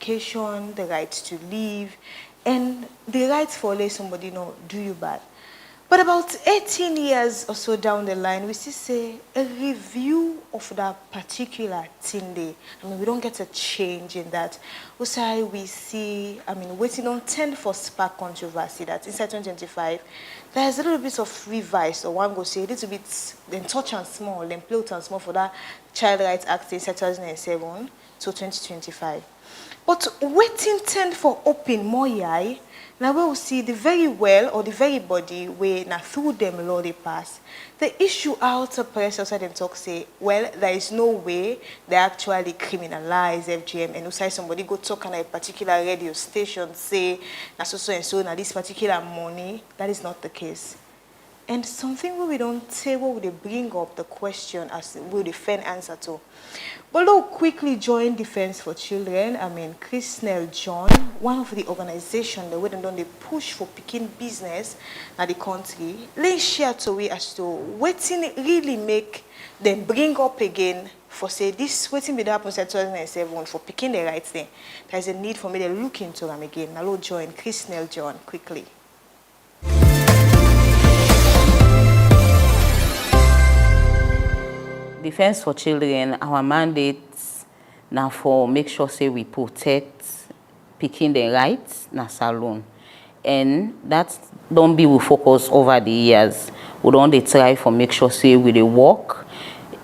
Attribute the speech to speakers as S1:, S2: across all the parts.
S1: education, the right to live, and the right for let somebody know do you bad. But about 18 years or so down the line, we still say a review of that particular thing there. I mean, we don't get a change in that. Also, we see, I mean, waiting on 10 for spark controversy that inside 2025, there's a little bit of revise, or one go say a little bit, then touch and small, then play and small for that Child Rights Act in 2007 to 2025. But waiting 10 for open more yai, now we will see the very well or the very body where now through them law they pass. The issue out to press outside them talk say, well, there is no way they actually criminalize FGM and also somebody go talk on a particular radio station say now so and so now this particular money. That is not the case. And something where we don't say what would they bring up the question as will the defend answer to. But we'll quickly join Defense for Children. I mean, Chris Nell John, one of the organizations that wouldn't done they push for picking business at the country. Let's share to we as to waiting really make them bring up again for say this waiting be happen in 2007 for picking the right thing. There's a need for me to look into them again. Now we'll join Chris Nell John quickly.
S2: Defense for Children, our mandate now for make sure say we protect picking the rights na salon. And that don't be we focus over the years. We don't try for make sure say we dey work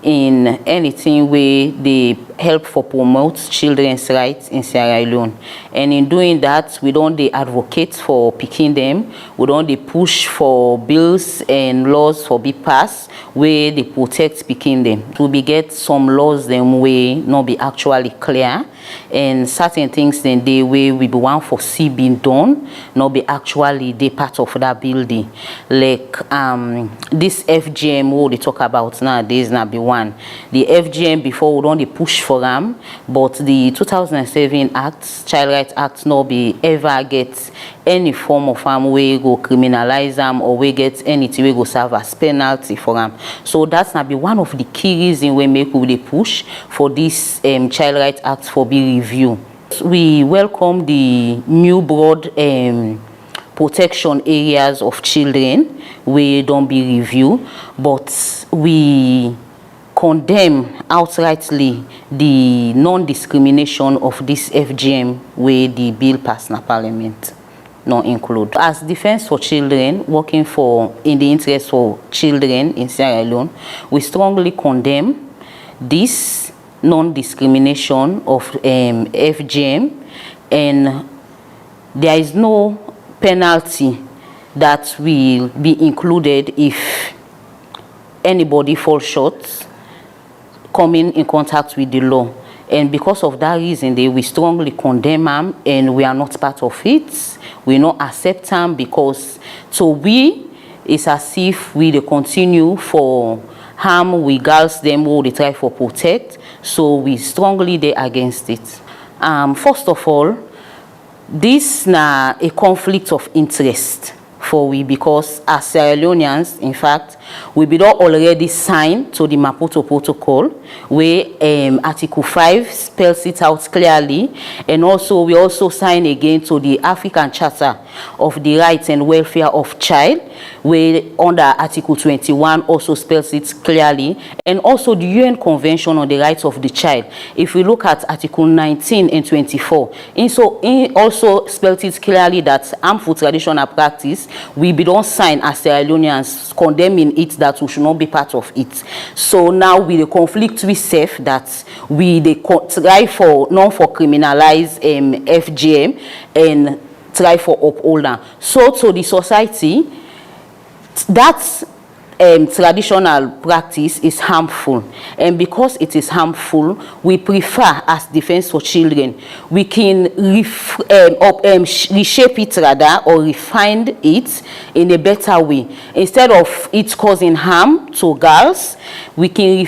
S2: in anything where they help for promote children's rights in Sierra Leone. And in doing that, we don't advocate for picking them. We don't push for bills and laws for be passed where they protect picking them. We get some laws them way not be actually clear, and certain things then they way we be want for see being done not be actually they part of that building. Like this FGM what they talk about nowadays now be one. The FGM before we don't push for them, but the 2007 Act, Child Rights Act, no be ever get any form of way go criminalize them or we get anything we go serve as penalty for them. So that's not be one of the key reasons we make we push for this Child Rights Act for be review. We welcome the new broad protection areas of children. We don't be review, but we condemn outrightly the non-discrimination of this FGM where the bill passed in Parliament not include. As Defense for Children, working for in the interest for children in Sierra Leone, we strongly condemn this non-discrimination of FGM, and there is no penalty that will be included if anybody falls short coming in contact with the law. And because of that reason, we strongly condemn them, and we are not part of it. We not accept them because it's as if we continue for harm we girls them who they try for protect. So we strongly against it. First of all, this na a conflict of interest for we, because as Sierra Leoneans, in fact, we be already signed to the Maputo Protocol, where Article 5 spells it out clearly, and also we also sign again to the African Charter of the Rights and Welfare of Child, where under Article 21 also spells it clearly, and also the UN Convention on the Rights of the Child. If we look at Article 19 and 24, it also spells it clearly that harmful traditional practice we don't sign as Sierra Leoneans condemning it, that we should not be part of it. So now with the conflict we safe that we try for non for criminalize FGM and try for uphold them. So to the society, that traditional practice is harmful, and because it is harmful, we prefer as Defense for Children we can reshape it rather, or refine it in a better way. Instead of it causing harm to girls, we can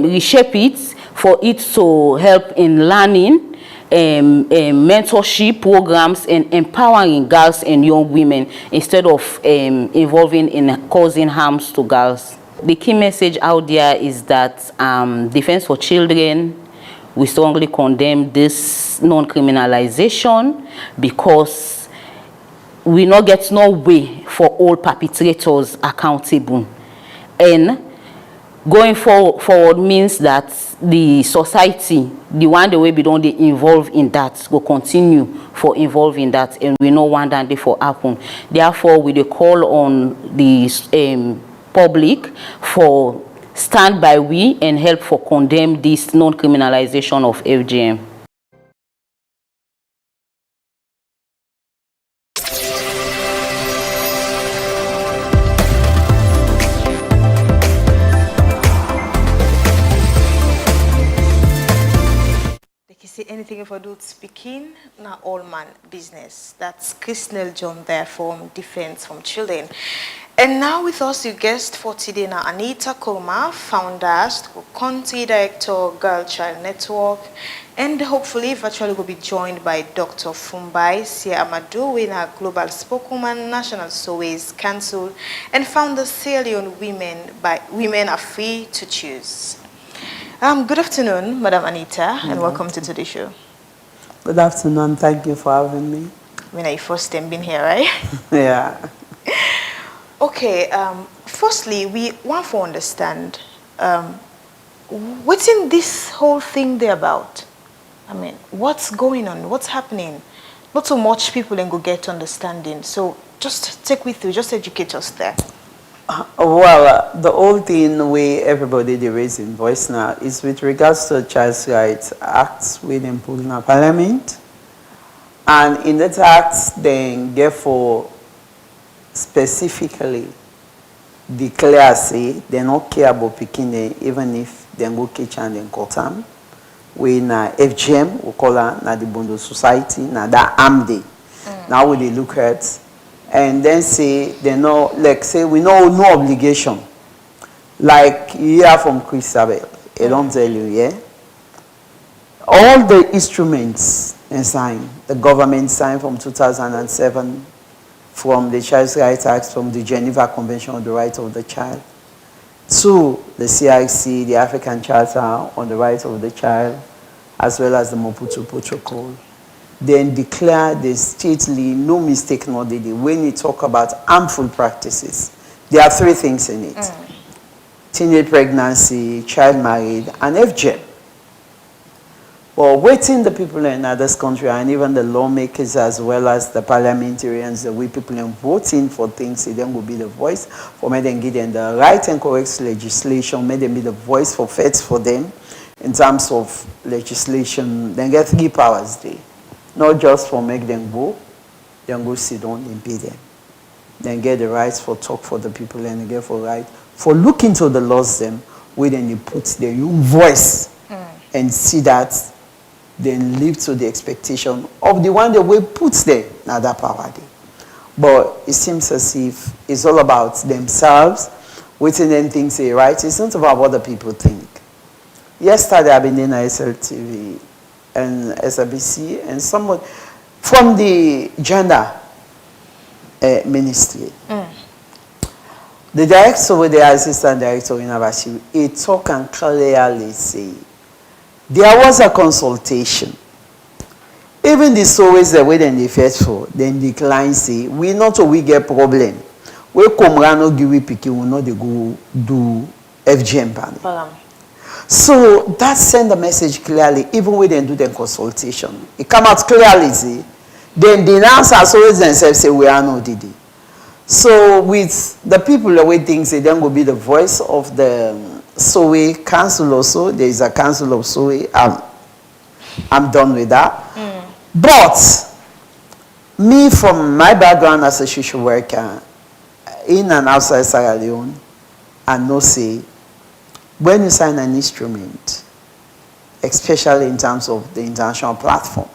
S2: reshape it for it to help in learning, mentorship programs, and empowering girls and young women instead of involving in causing harms to girls. The key message out there is that Defense for Children, we strongly condemn this non-criminalization because we not get no way for all perpetrators accountable. And going forward means that the society, the one the way we don't dey involve in that, will continue for involve in that, and we no want that they for happen. Therefore, we dey call on the public for stand by we and help for condemn this non-criminalization of FGM.
S1: Say anything if I do speaking, not all man business. That's Christnell John there from Defense from Children. And now with us, your guest for today now, Anita Kurma, founder, country director, Girl Child Network, and hopefully virtually will be joined by Dr. Fumbai Sia Amadou, winner Global Spokeswoman, National Soways Council, and founder Sierra Leone Women Are Free to Choose. Good afternoon, Madam Anita, and welcome to today's show.
S3: Good afternoon. Thank you for having me.
S1: When I first time being here, right?
S3: Yeah.
S1: Okay. Firstly, we want to understand what's in this whole thing there about. I mean, what's going on? What's happening? Not so much people and go get understanding. So just take me through. Just educate us there.
S3: Well, the whole thing where everybody they raising voice now is with regards to Child's Rights Act within Pugna Parliament. And in that act, then therefore specifically declare say they don't care about Pikine even if they go catch and then cut them. We na FGM, we call her na the Bondo Society, na that AMD. Now we they look at and then say they know, like say we know no obligation. Like you hear from Christabel, I don't tell you, yeah. All the instruments and sign, the government signed from 2007, from the Child's Rights Act, from the Geneva Convention on the Rights of the Child, to the CRC, the African Charter on the Rights of the Child, as well as the Maputo Protocol. Then declare the stately, no mistake, no day. When you talk about harmful practices, there are three things in it. Teenage pregnancy, child married, and FGM. Well, waiting the people in others country and even the lawmakers as well as the parliamentarians, the way people are voting for things, they then will be the voice for me then give them the right and correct legislation, may them be the voice for faith for them in terms of legislation. Then get 3 powers there. Not just for make them go sit down and pay them. Then get the rights for talk for the people and get for right for look into the laws them where then you put their own voice and see that then live to the expectation of the one that we put there now that power there. But it seems as if it's all about themselves, waiting then things say right. It's not about what the people think. Yesterday I've been in SLTV and SABC and someone from the gender ministry. The director with the assistant director in Abashi, he talk and clearly say there was a consultation. Even the Soways the way then they first for, then decline say we not so we get problem. We come around no give we picking we not they go do FGM ban. So that send a message clearly, even when they do the consultation. It come out clearly, see. Then the answers always themselves say we are no DD. So with the people the way things they then will be the voice of the Sowe Council also. There is a council of Sowe. I'm done with that. But me from my background as a social worker in and outside Sierra Leone, I know say when you sign an instrument, especially in terms of the international platform,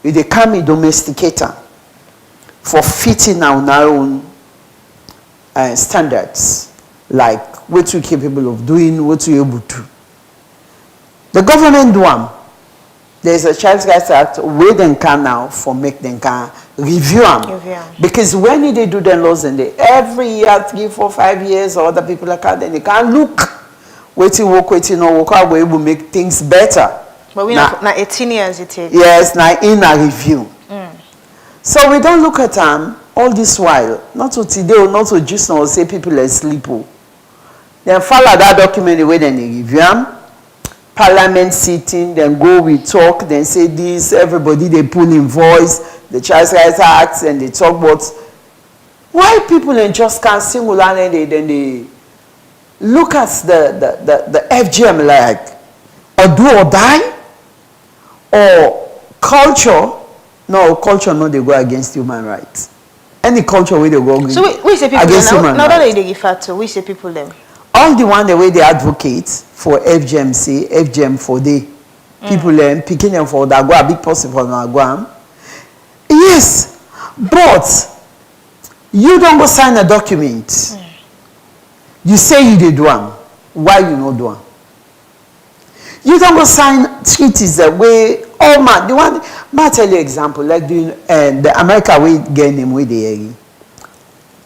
S3: if they come a domesticator for fitting our own standards, like what you're capable of doing, what you're able to. The government do them. There's a Child's Rights Act where they can now for make them can review them. Because when they do the laws and they every year, 3, 4, 5 years, or other people like that, then they can look. Waiting work, waiting no work, how we will make things better.
S1: But we
S3: Now-
S1: now 18 years it is.
S3: Yes, now in a review. So we don't look at them all this while. Not to today or not to just now say people are asleep. Then follow that document the way then they review them. Parliament sitting, then go, we talk, then say this, everybody they pull in voice, the Child Rights Act, and they talk about why people in just can't singularly then they look at the FGM like or do or die or culture. No, culture no they go against human rights. Any culture where they go
S1: So we say people
S3: against
S1: now,
S3: human
S1: now that
S3: rights.
S1: they refer to, we say people them.
S3: All the one the way they advocate for FGM say FGM for the people picking them for that go a big person for Naguam. Yes, but you don't go sign a document. You say you did one. Why you not do one? You don't go sign treaties the way oh man the one may I tell you example like the America we get them with the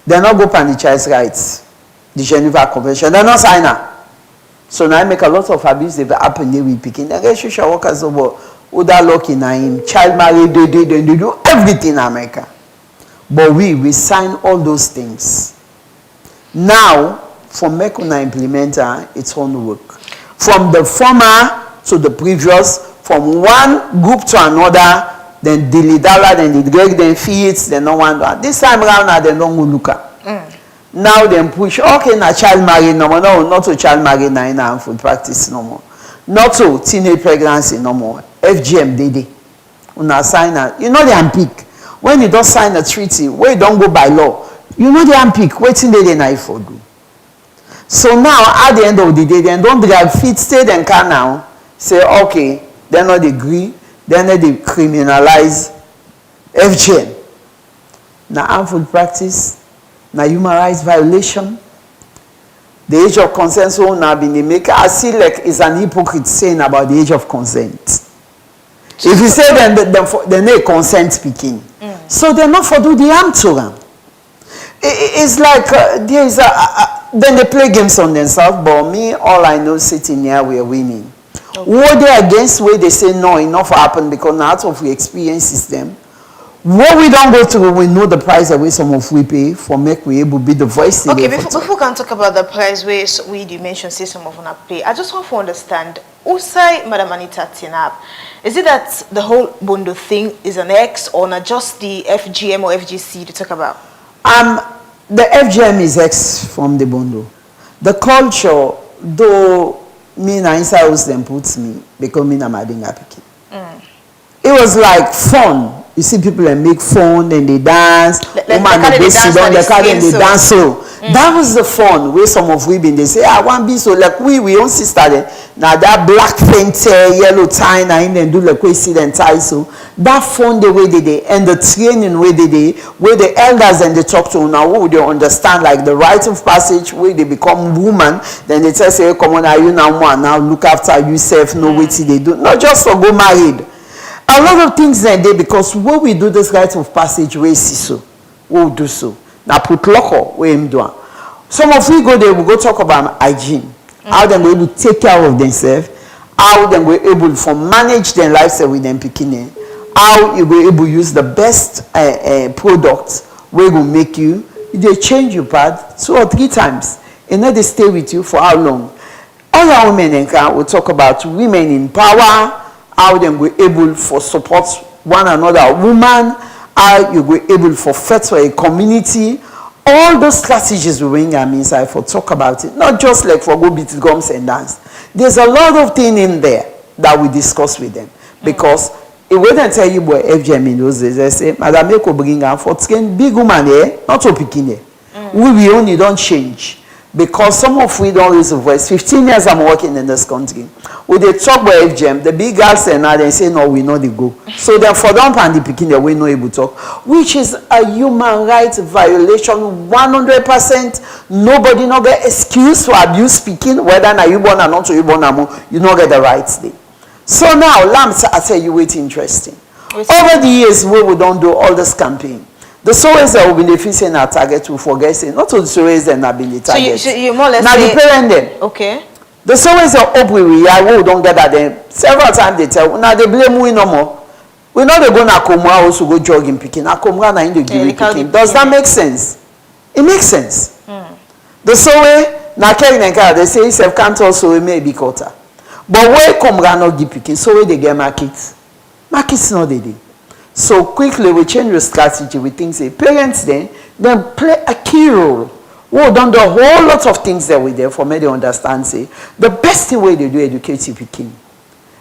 S3: they not go pan the child's rights. The Geneva Convention, they're not signing. So now I make a lot of abuse they happen there with picking. The social workers over other lucky name, child marriage, they do everything in America. But we sign all those things. Now, for Mekuna implementer, it's on work. From the former to the previous, from one group to another, then the Lidala, then the Greg, then Fiat, then no one. This time around, now they don't look at. Now they push, okay, na child marriage no more. No, not to child marriage na in harmful practice no more. Not to teenage pregnancy no more. FGM, they. Una sign a, you know they unpick. When you don't sign a treaty, where you don't go by law, you know they unpick. Waiting they na for do. So now, at the end of the day, they don't drive feet, stay then can now. Say, okay, they not agree, then they criminalize FGM. Na harmful practice. Now human rights violation. The age of consent so now been the maker. I see like is an hypocrite saying about the age of consent. If you say then they consent speaking. So they're not for do the harm to them. It's like there is then they play games on themselves, but me all I know sitting here we are winning. Okay. What they against where they say no enough happen because now out of we experience them. What we don't go through, we know the price away some of we pay for make we able to be the voice.
S1: Okay, before we can talk about the price where we mentioned say some of us pay, I just want to understand. Usai Madam Anita Tinap, is it that the whole Bondo thing is an X or not just the FGM or FGC to talk about?
S3: The FGM is X from the Bondo. The culture, though me na inside house them puts me because me na madinga piki. It was like fun. You see people that make fun and they dance. Woman they sit down, they dance so. That was the fun where some of women they say, I want be so like we own sister then. Now that black fente, yellow tie na in and do like we see them tie so. That fun the way they and the training way they where the elders and they talk to now who they understand like the rite of passage where they become woman, then they tell say, come on, are you now one now look after yourself, know what they do. Not just for go married. A lot of things that day because when we do this rite of passage, we see so, we'll do so. Now put local we am doing. Some of we go there, we go talk about hygiene, how them able to take care of themselves, how them we able to manage their lifestyle with them picking, how you be able to use the best products we will make you. They change your pad 2 or 3 times, and then they stay with you for how long? All our women in can will talk about women in power. How them were able for support one another, woman, how you were able for for a community. All those strategies we bring them inside for talk about it. Not just like for go beat drums and dance. There's a lot of things in there that we discuss with them. Because it wouldn't tell you about FGM in those days. They say, Madam Eko bring her for big woman here, not to pick in here. We only don't change. Because some of we don't raise a voice. 15 years I'm working in this country. When they talk about FGM, the big girls say now they say no, we know they go. So therefore don't and the picking the way no able to talk. Which is a human rights violation 100%. Nobody no get excuse for abuse speaking, whether na you born or not you born or you no get the rights there. So now Lamps I tell you what's interesting. Over the years we don't do all this campaign. The sowers that will be facing our target will forget saying not all the sowers that have been the target.
S1: So you more or less
S3: now
S1: say,
S3: the parent them.
S1: Okay.
S3: There's always a hope we don't get that then. Several times they tell, now they blame we no more. We know they go na Akomra also go jogging picking. Akomra na in the give picking. Does that make sense? It makes sense. The so way na carry they say self can't also we may be quarter. But where Akomra no give picking, so where they get markets. Markets no they do. So quickly we change the strategy. We think say parents then play a key role. We done the whole lot of things that we there for me to understand say the best way they do educate you picking.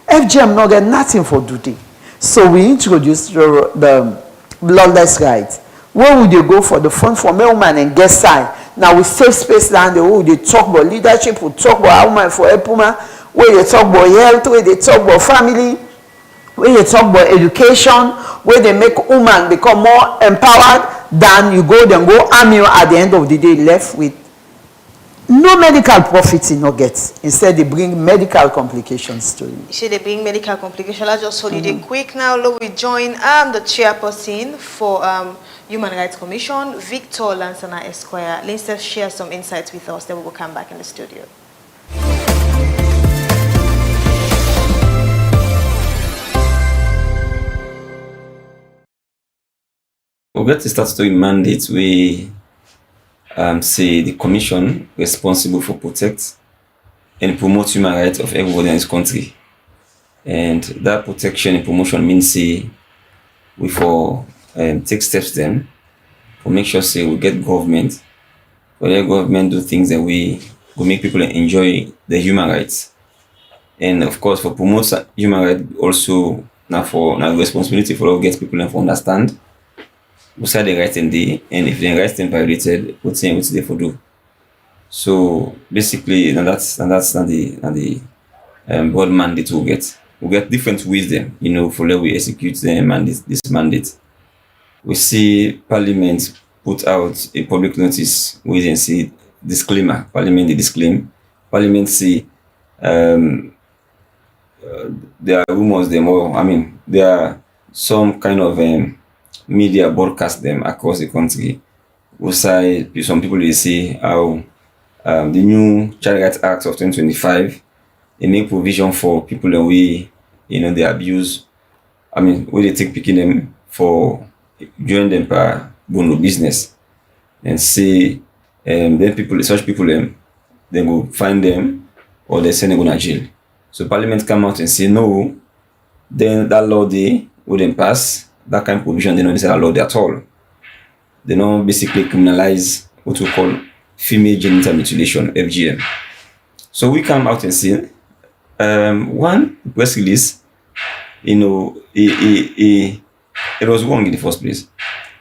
S3: FGM no get nothing for duty. So we introduced the bloodless rights. Where would you go for the fund for male woman and guest side? Now we save space down the way they talk about leadership, we talk about woman for help woman, where they talk about health, where they talk about family, where they talk about education, where they make woman become more empowered than you go arm you at the end of the day left with no medical profits in no get. Instead they bring medical complications to you.
S1: Should they bring medical complications? Let's just hold it quick now. Let we join the chairperson for Human Rights Commission, Victor Lansana Esquire. Let's share some insights with us, then we will come back in the studio.
S4: We'll get the statutory mandate we say the commission responsible for protect and promote human rights of everybody in this country. And that protection and promotion means say we for take steps then for make sure say we get government, for the government do things that we will make people enjoy the human rights. And of course for promote human rights also now responsibility for all get people to understand what's the right in the and if the rights are violated, what's they for do. So basically, that's the broad mandate we get. We get different wisdom, for how we execute the mandate. This mandate, we see Parliament put out a public notice. We then see disclaimer. Parliament disclaim. Parliament see there are rumors there are some kind of media broadcast them across the country. We say some people they say how the new Child Rights Act of 2025 they make provision for people that they abuse. Where they take picking them for join them per bono business and say then such people then go find them or they send them to jail. So Parliament come out and say no, then that law they wouldn't pass. That kind of provision, they don't say allowed at all. They don't basically criminalize what we call female genital mutilation, FGM. So we come out and say, one press release, it was wrong in the first place,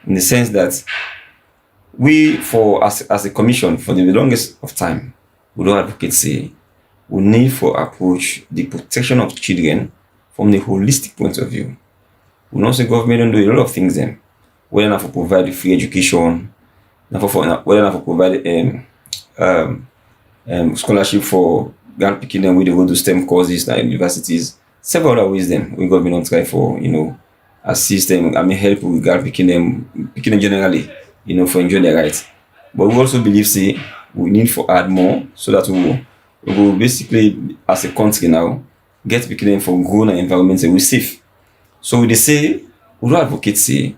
S4: in the sense that we, as a commission, for the longest of time, we don't advocate say we need for approach the protection of children from the holistic point of view. We know the government don't do a lot of things then. Whether not for provide free education, whether not for provide scholarship for girl picking them with they go to STEM courses at universities. Several other ways then we government don't try for assist them. Help with girl picking them generally, for enjoying their rights. But we also believe say we need for add more so that we will basically as a country now get picking them for grown environments that we safe. So they say, we don't advocate say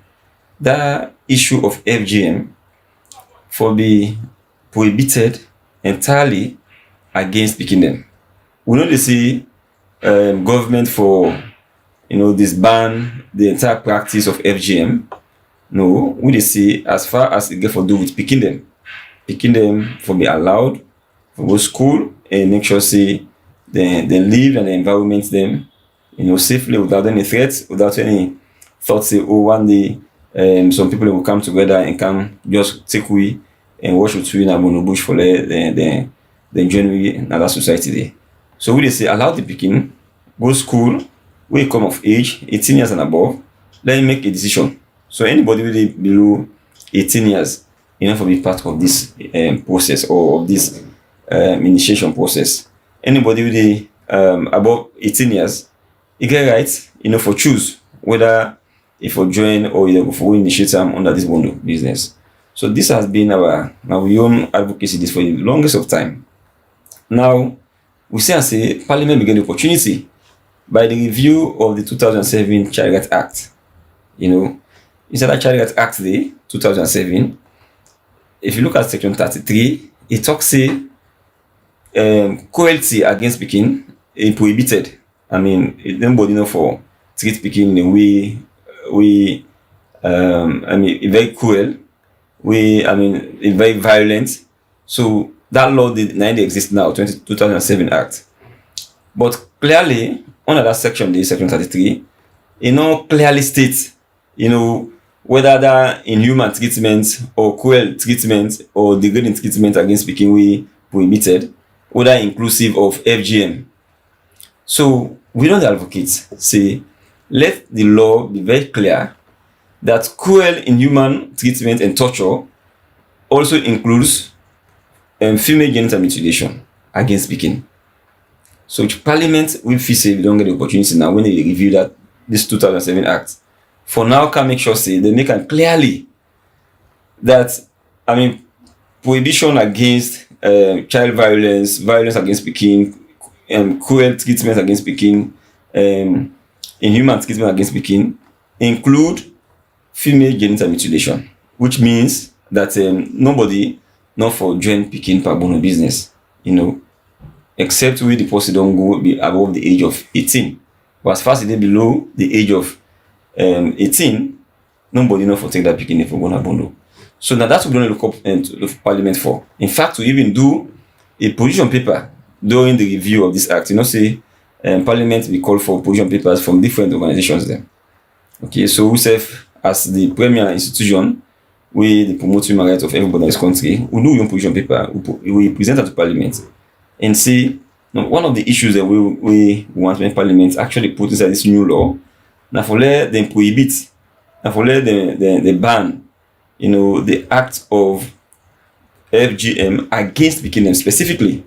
S4: that issue of FGM for be prohibited entirely against picking them. We know they say government for disband the entire practice of FGM. No, we they say as far as it get for do with picking them for be allowed for go school and make sure say they live and the environment them safely without any threats, without any thoughts say, one day some people will come together and come just take away and wash with you in a bush for the January in other society there. So we say allow the picking, go school, we come of age, 18 years and above, let him make a decision. So anybody really below 18 years, for be part of this process or of this initiation process. Anybody really above 18 years, you get right, for choose whether if you join or you for initiate them under this bundle business. So this has been our own advocacy this for the longest of time. Now, we say Parliament began the opportunity by the review of the 2007 Child Rights Act. Inside that Child Rights Act, the 2007, if you look at section 33, it talks cruelty against Pikin is prohibited. Nobody for treat Pikin in a way very cruel, very violent. So that law did not exist now, 2007 Act. But clearly, under that section, the section 33, clearly states, whether that inhuman treatment or cruel treatment or degrading treatment against Pikin we prohibited, whether inclusive of FGM. So we don't advocate, say, let the law be very clear that cruel, inhuman treatment and torture also includes female genital mutilation against Pikin. So Parliament will feel say we don't get the opportunity now when they review this 2007 Act. For now, can make sure say they make it clearly that prohibition against child violence against Pikin, cruel treatment against Pikin, inhuman treatment against Pikin include female genital mutilation, which means that nobody not for join Pikin per bono business, except where the person don't go be above the age of 18. But as far as they below the age of 18, nobody not for take that Pikin for bono bono. So now that's what we're going to look up to Parliament for. In fact, to even do a position paper during the review of this act, say Parliament will call for position papers from different organizations there. Okay, so we serve as the premier institution where the promote human rights of everybody in this country. We do your position paper, we present it to Parliament and see one of the issues that we want to make Parliament actually put inside this new law. Now for let them prohibit, now for let them ban, the act of FGM against Pikin them specifically.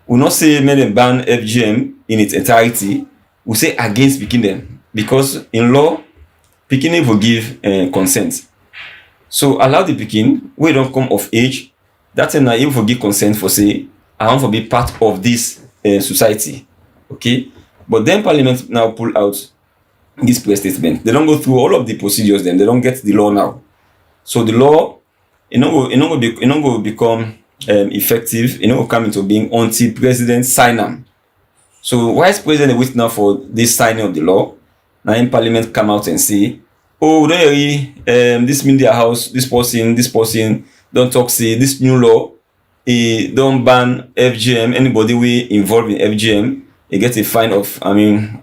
S4: We not say make them ban FGM in its entirety. We say against Pikin them because in law, Pikin will give consent. So allow the Pikin we don't come of age. That's when you will give consent for say I want to be part of this society. Okay, but then Parliament now pull out this press statement. They don't go through all of the procedures. Then they don't get the law now. So the law, it not go become effective. It not go come into being until President sign them. So Vice President wait now for this signing of the law. Now in Parliament come out and say, oh, don't worry, this media house, this person don't talk say this new law. Don't ban FGM. Anybody we involved in FGM, they get a fine of,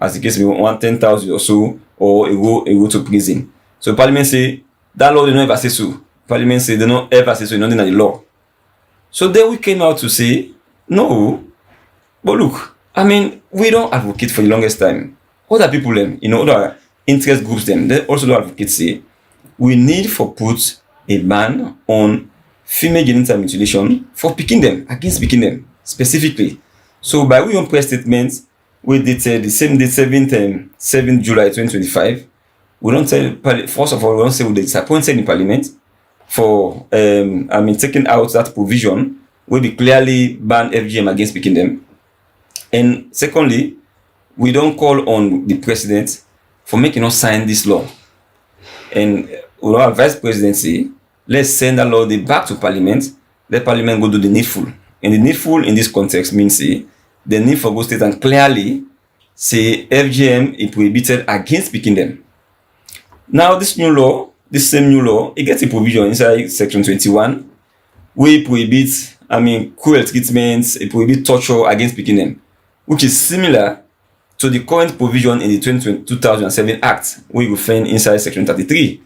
S4: as the case may 110,000 or so, or it go to prison. So Parliament say that law they don't ever say so. Parliament say they don't ever say so. Nothing in the law. So then we came out to say no, but look, we don't advocate for the longest time. Other people them, other interest groups them, they also don't advocate say we need for put a ban on female genital mutilation for Pikin them, against Pikin them specifically. So by we own press statement, we dated the same date, 7th July 2025. We don't tell, first of all, we don't say we disappointed in Parliament for taking out that provision where we clearly ban FGM against Pikin them. And secondly, we don't call on the president for making us sign this law. And we don't advise presidency, let's send that law back to Parliament, let Parliament go do the needful. And the needful in this context means the need for go state and clearly say FGM is prohibited against Pikin them. Now this same new law, it gets a provision inside section 21 where it prohibits, cruel treatments, it prohibits torture against Pikin them, which is similar to the current provision in the 2007 Act where you find inside section 33.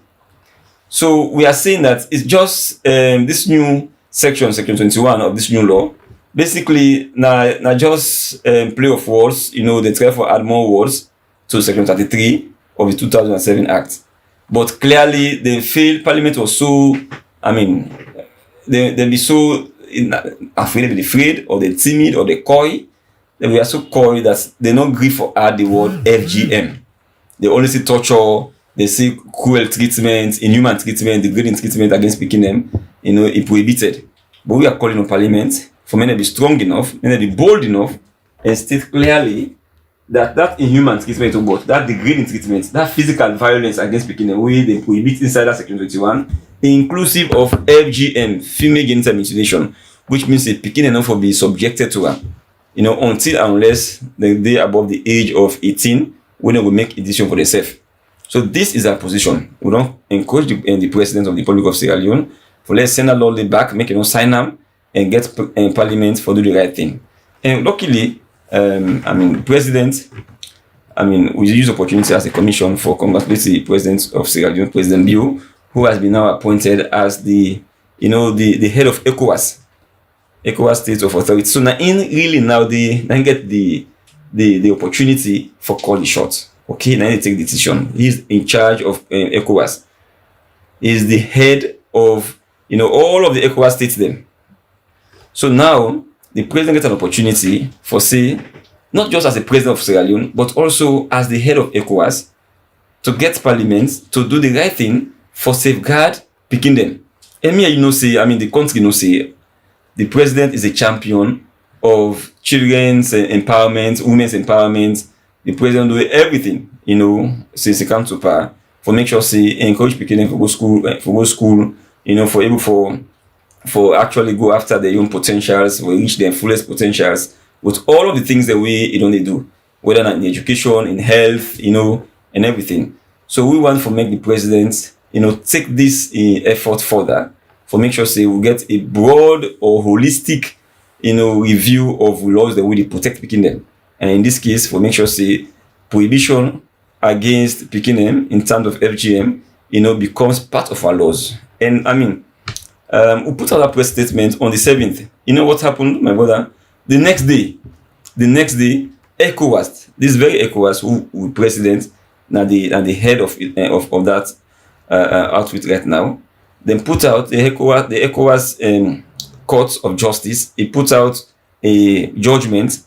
S4: So we are saying that it's just this new section 21 of this new law, basically now just play of words, they try to add more words to section 33 of the 2007 Act. But clearly they feel Parliament was so, they be so afraid or they timid or they coy. They were so coy that they not agree for add the word FGM. They only say torture, they say cruel treatment, inhuman treatment, degrading treatment against Pikin them, it prohibited. But we are calling on Parliament for men to be strong enough, men to be bold enough and state clearly that inhuman treatment of both, that degrading treatment, that physical violence against Pekin, way they prohibit inside that Section 21, inclusive of FGM, female genital mutilation, which means a Pekin enough for be subjected to her, until unless they above the age of 18, when they will make a decision for themselves. So this is our position. We don't encourage the President of the Republic of Sierra Leone for let's send a law back, make sign them, and get Parliament for do the right thing. And luckily, President, we use opportunity as a commission for congratulate the President of Sierra Leone, President Bio, who has been now appointed as the head of ECOWAS State of Authority. So now they get the opportunity for call the shots. Okay, now they take the decision. He's in charge of ECOWAS. He's the head of all of the ECOWAS states then. So now the president gets an opportunity for say, not just as the president of Sierra Leone, but also as the head of ECOWAS, to get Parliament to do the right thing for safeguard picking them. And me, the country say the president is a champion of children's empowerment, women's empowerment. The president do everything, since he comes to power, for make sure say encourage picking for go school, for able for actually go after their own potentials, for reach their fullest potentials, with all of the things that they do, whether in education, in health, and everything. So we want to make the president, take this effort further, for make sure say we get a broad or holistic, review of laws that will protect picking them. And in this case, for make sure say prohibition against picking them in terms of FGM, becomes part of our laws. And we put out a press statement on the 7th. You know what happened, my brother? The next day, ECOWAS, this very ECOWAS who president, now the head of that outfit right now, then put out the ECOWAS Court of Justice. It put out a judgment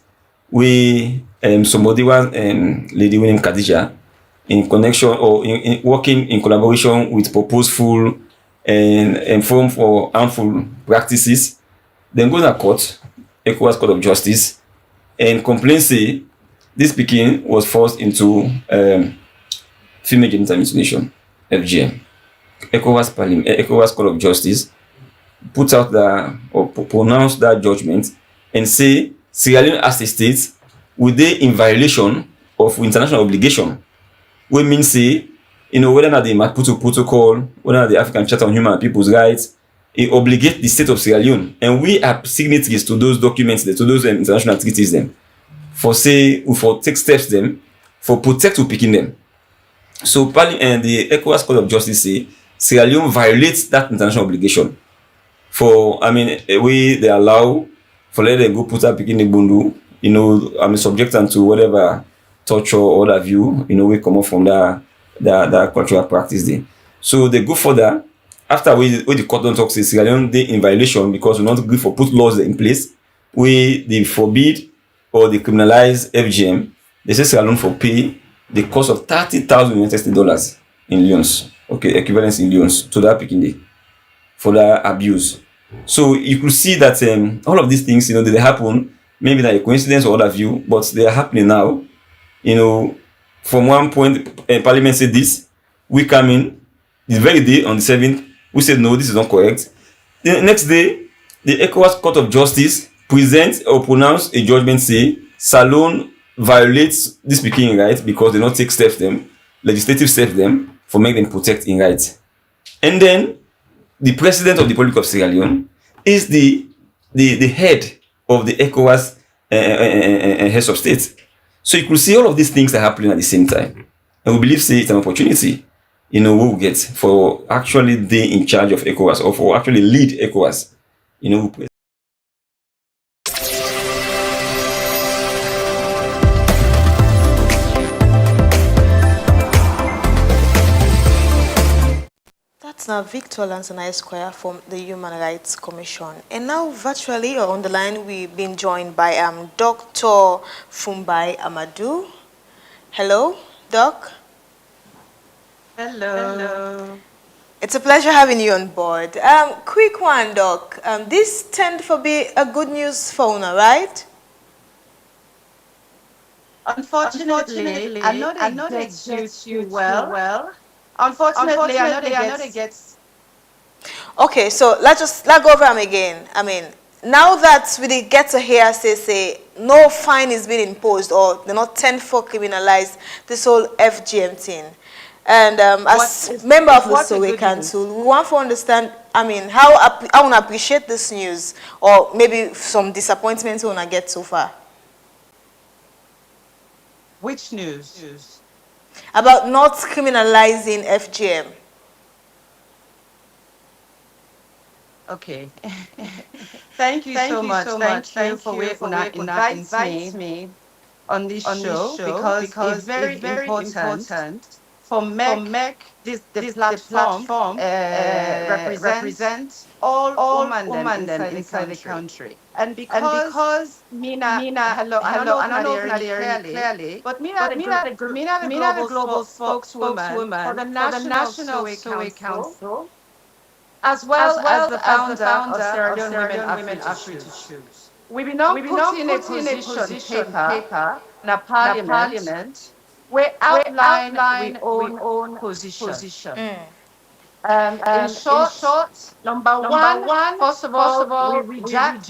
S4: where somebody was Lady William Khadija in connection or in working in collaboration with purposeful and form for harmful practices. Then go to court, ECOWAS Court of Justice, and complain say this Pekin was forced into female genital mutilation, FGM. ECOWAS Court of Justice put out pronounced that judgment and say Sierra Leone as a state will they in violation of international obligation. We mean say, whether or not the Maputo Protocol, whether or not the African Charter on Human and People's Rights, it obligates the state of Sierra Leone, and we are signatories to those documents, to those international treaties them, for take steps them for protect to picking them. So the ECOWAS Court of Justice say Sierra Leone violates that international obligation. They allow for let them go put up picking the bundu, subject them to whatever torture or other view, we come up from that cultural practice there. So they go further. After the court don't talk, say Sierra Leone they in violation because we not agree for put laws in place where they forbid or they criminalize FGM. They say Sierra Leone for pay the cost of $30,000 in leons, equivalence in leons to that picking day for that abuse. So you could see that all of these things, they happen, maybe not a coincidence or other view, but they are happening now. From one point, Parliament said this, we come in, the very day on the 7th, we said no, this is not correct. The next day, the ECOWAS Court of Justice presents or pronounce a judgment say Salone violates this speaking right because they not take legislative steps for make them protect in rights. And then the president of the Republic of Sierra Leone is the head of the ECOWAS heads of state. So you could see all of these things are happening at the same time. And we believe say it's an opportunity, we will get for actually they in charge of ECOWAS or for actually lead ECOWAS.
S1: That's now Victor Lansana Esquire from the Human Rights Commission. And now virtually or on the line, we've been joined by Dr. Fumbai Amadou. Hello, Doc.
S5: Hello.
S1: It's a pleasure having you on board. Quick one, Doc. This tend to be a good news phone, right?
S5: Unfortunately, I know they get you too well. Unfortunately, I know they get.
S1: Okay, so let's go over them again. I mean, now that we did get to hear say no fine is being imposed or they're not 10 for criminalize this whole FGM thing. And as member of the Sowe Council, we want to understand, I mean, how I want to appreciate this news or maybe some disappointments we want to get so far.
S5: Which news?
S1: About not criminalizing FGM.
S5: Okay. Thank you so much. Thank you for inviting me on this show because it's very important for make this platform represent all women inside the country. And because Mina, hello, I don't know if clearly, but Mina the global spokeswoman for the National Sowe Council, as well as the founder of Sierra Leone Women Are Free to Choose. We will not put in a position paper in a parliament where outline we own position. In short, number one, first of all, we reject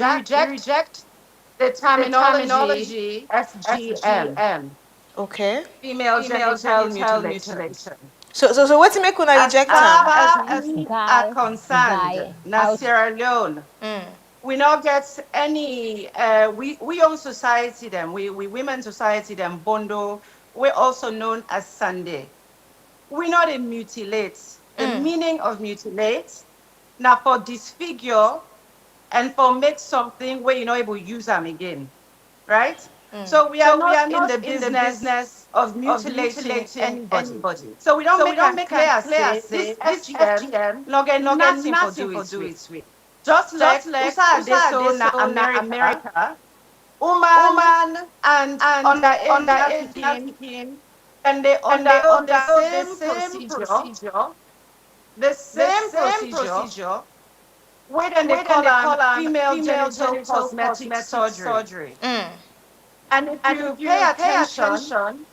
S5: the terminology FGM.
S1: Okay.
S5: Female genital mutilation.
S1: So what to make una reject them?
S5: As we are concerned, na Sierra Leone, we not get any. We own society them. We women society them. Bondo. We're also known as Sunday. We not a mutilate. The meaning of mutilate now for disfigure and for make something where you're not able to use them again, right? So we are not in the business of mutilating anybody. So we don't make clear say this FGM not get nothing for do it with. Just like USA na America, woman and underage him, and they undergo the same procedure, where then they call them female genital cosmetic surgery. And if you pay attention,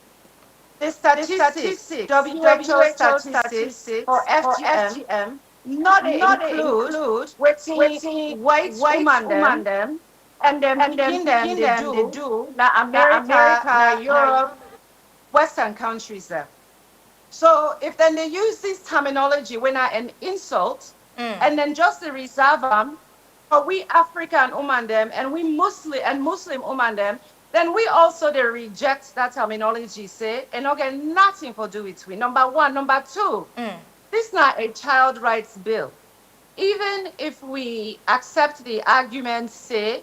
S5: the statistics, WHO statistics for FGM, not include waiting white woman them, and then begin them they do na America, na Europe, Western countries there. So if then they use this terminology when an insult, and then just to reserve them for we African woman them and we Muslim woman them, then we also they reject that terminology, say, and not get nothing for do it with. Number one. Number two, this is not a child rights bill. Even if we accept the argument, say,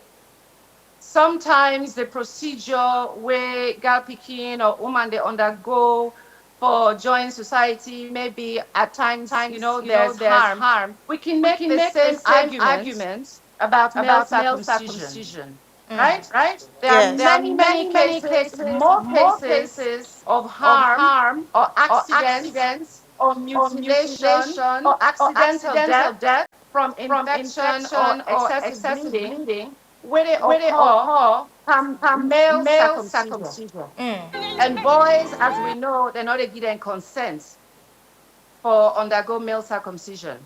S5: sometimes the procedure where girl pikin or woman they undergo for joint society, maybe at times, there's harm. We can make the same arguments about male circumcision. Right? There are many cases, more cases of harm or accidents or mutilation or accidental death from infection or excessive bleeding where they occur from male circumcision. And boys, as we know, they're not given consent for undergo male circumcision.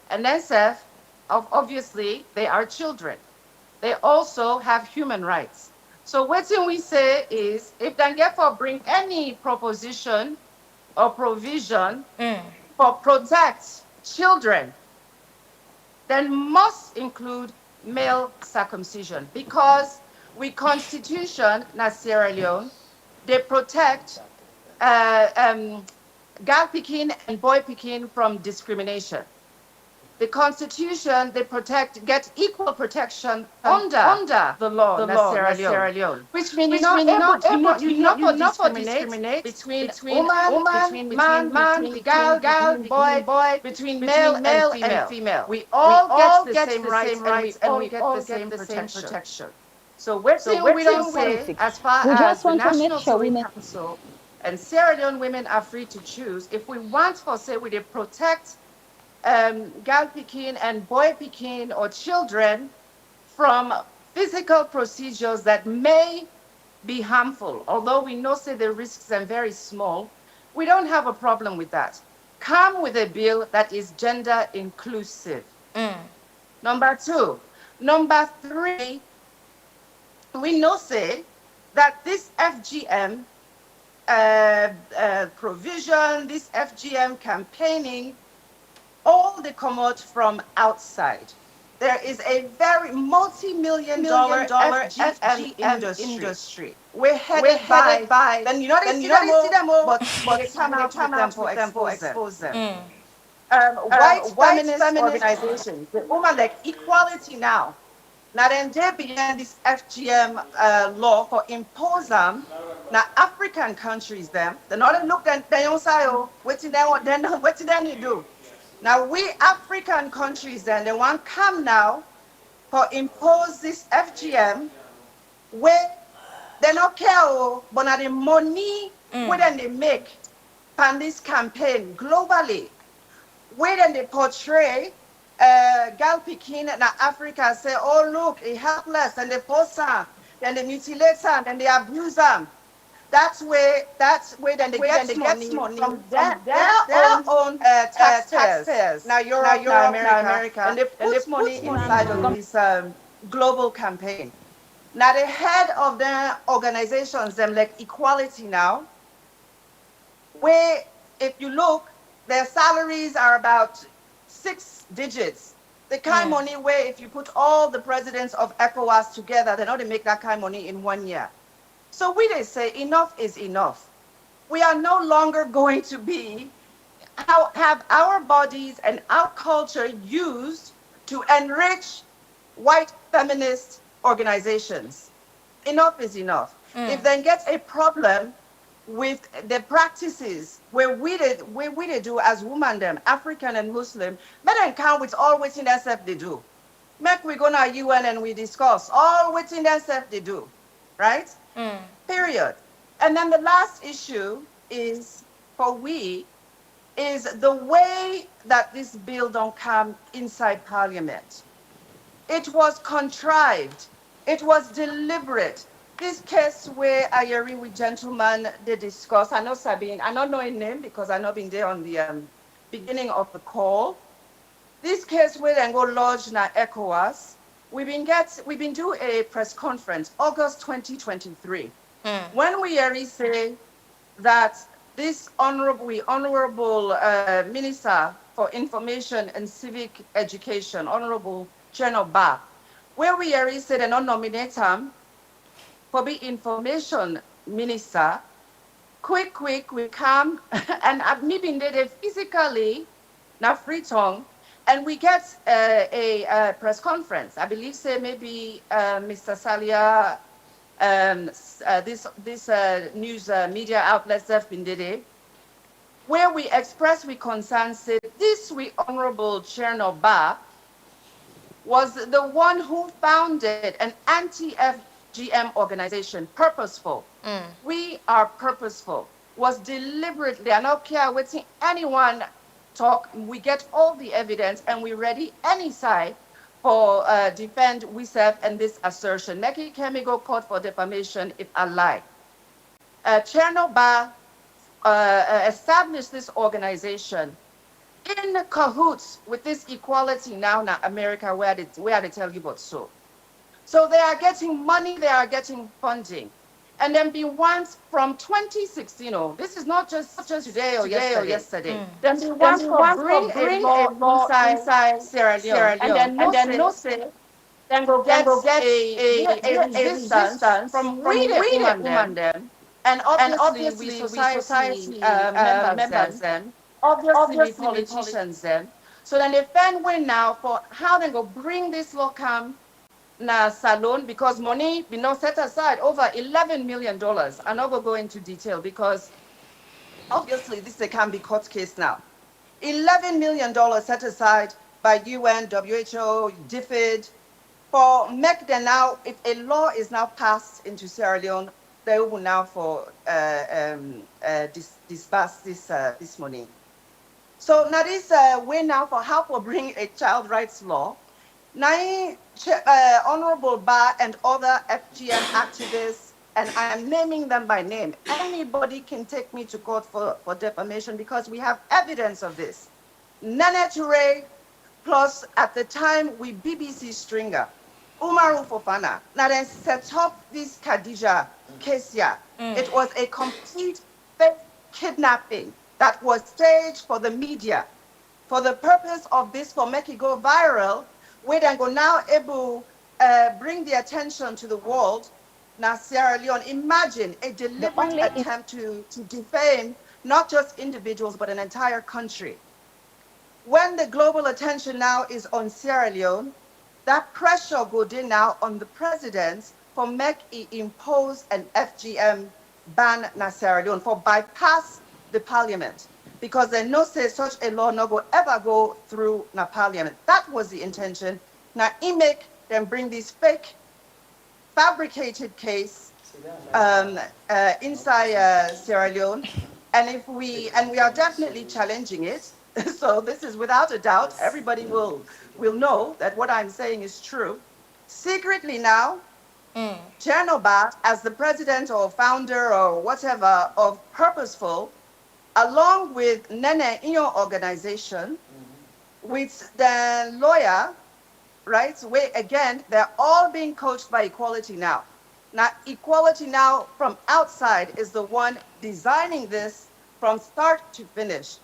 S5: And then, Seth, obviously, they are children. They also have human rights. So what we say is, if they get for bring any proposition or provision for protect children, then must include male circumcision, because we constitution na Sierra Leone, they protect girl pikin and boy pikin from discrimination. The constitution, they get equal protection under the law in Sierra Leone. Which means you're not discriminate between woman, man, girl, boy, between male and female. We all get the same rights and we all get the same protection. So we don't say, as far as the National Sowe Council and Sierra Leone Women Are Free to Choose, if we want for say we protect girl pikin and boy pikin or children from physical procedures that may be harmful, although we know say the risks are very small, we don't have a problem with that. Come with a bill that is gender inclusive. Number two. Number three, we know say that this FGM provision, this FGM campaigning, all they come out from outside. There is a very multi-million dollar FGM industry. We're headed by then you know they see them all, but they come out with them for expose them. White feminist organizations, the woman like Equality Now. Now then they began this FGM law for impose them. Now African countries them, they not look and they don't say, oh, what did they do? Now we African countries then, they want come now for impose this FGM where they not care, oh, but now the money where then they make from this campaign globally, where then they portray gal Pekin in Africa say, oh look, he helpless, and they force her, then they mutilate her, and they abuse them. That's where then they get money from their own taxpayers. Now Europe, now America, and they put money inside of this global campaign. Now the head of the organizations, them like Equality Now, where if you look, their salaries are about 6 digits. The kind of money where if you put all the presidents of ECOWAS together, they know they make that kind of money in 1 year. So we they say enough is enough. We are no longer going to have our bodies and our culture used to enrich white feminist organizations. Enough is enough. If they get a problem with the practices where we do as women them, African and Muslim, but then count with all within themselves they do. Make we go to UN and we discuss all within themselves they do, right? Period. And then the last issue is is the way that this bill don't come inside Parliament. It was contrived. It was deliberate. This case where Ayeri with gentlemen, they discuss, I know Sabine, I don't know her name because I not been there on the beginning of the call. This case where they go lodge na ECOWAS, we've been do a press conference, August 2023. When we already say that this honorable Minister for Information and Civic Education, Honorable General Ba, where we already said they not nominate him for be information minister, quick, we come and I've me been there physically, na Freetown, and we get a press conference. I believe say maybe Mr. Salia, this news media outlets have been there, where we express we concern say this we honorable Cherno Ba was the one who founded an anti-FGM organization, Purposeful. We are purposeful, was deliberately, I don't care what anyone talk, we get all the evidence and we're ready any side for defend WISEF and this assertion. Neki can go court for defamation if I lie. Cherno Ba established this organization in cahoots with this Equality Now in America where they tell you about so. So they are getting money, they are getting funding. And then be once from 2016, this is not just today or yesterday. Then be once for bring a law inside Sierra Leone. And then no say, then go get a resistance from we the woman them. And obviously we society members them. Obviously we politicians them. So then they find way now for how they go bring this law come na salon because money be not set aside over $11 million. I'm not going to go into detail because obviously this can be court case now. $11 million set aside by UN, WHO, DFID for make them now, if a law is now passed into Sierra Leone, they will now for disburse this money. So now this way now for how to bring a child rights law. Now, Honorable Ba and other FGM activists and I am naming them by name. Anybody can take me to court for defamation because we have evidence of this. Nene Toure, plus at the time with BBC Stringer, Umaru Fofana, now then set up this Khadija case here. It was a complete fake kidnapping that was staged for the media, for the purpose of this, for make it go viral, we then go now able bring the attention to the world. Now Sierra Leone, imagine a deliberate attempt to defame not just individuals, but an entire country. When the global attention now is on Sierra Leone, that pressure go in now on the president for make it impose an FGM ban na Sierra Leone, for bypass the parliament, because they know say such a law no go ever go through na parliament. That was the intention. Now make them bring this fake, fabricated case inside Sierra Leone, and we are definitely challenging it. So this is without a doubt, everybody will know that what I'm saying is true. Secretly now, Chernobyl, as the president or founder or whatever of Purposeful, along with Nene in your organization, with the lawyer, right? Where again, they're all being coached by Equality Now. Now, Equality Now from outside is the one designing this from start to finish.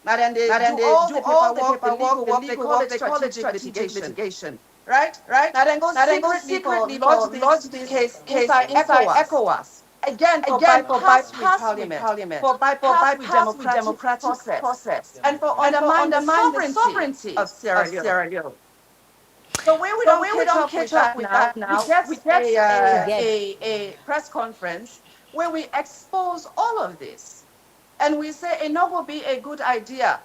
S5: Now then they do all the paperwork, they call it strategic litigation. Right? Now then go secretly lodge this case inside ECOWAS. Again, for bypass with parliament, for bypass with democratic process, and for undermine the sovereignty of Sierra Leone. So when we don't catch up with that now, we get a press conference where we expose all of this. And we say it not will be a good idea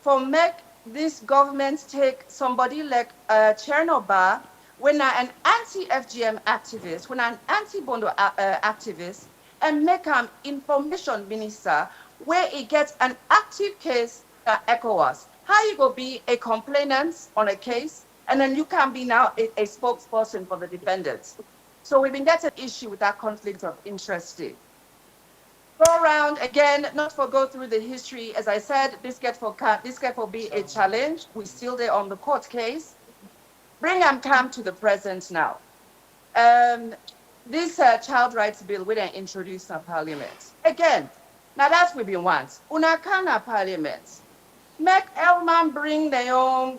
S5: for make this government take somebody like Chernobyl, when an anti-FGM activist, when an anti-Bondo activist, and make an information minister where he gets an active case at ECOWAS. How you go be a complainant on a case, and then you can be now a spokesperson for the defendants. So we've been getting an issue with that conflict of interest. Go around again, not for go through the history. As I said, this get for be a challenge. We still there on the court case. Bring them come to the present now. This child rights bill we then introduced in parliament. Again, now that's we been want. Unakana parliament. Make Elman bring their own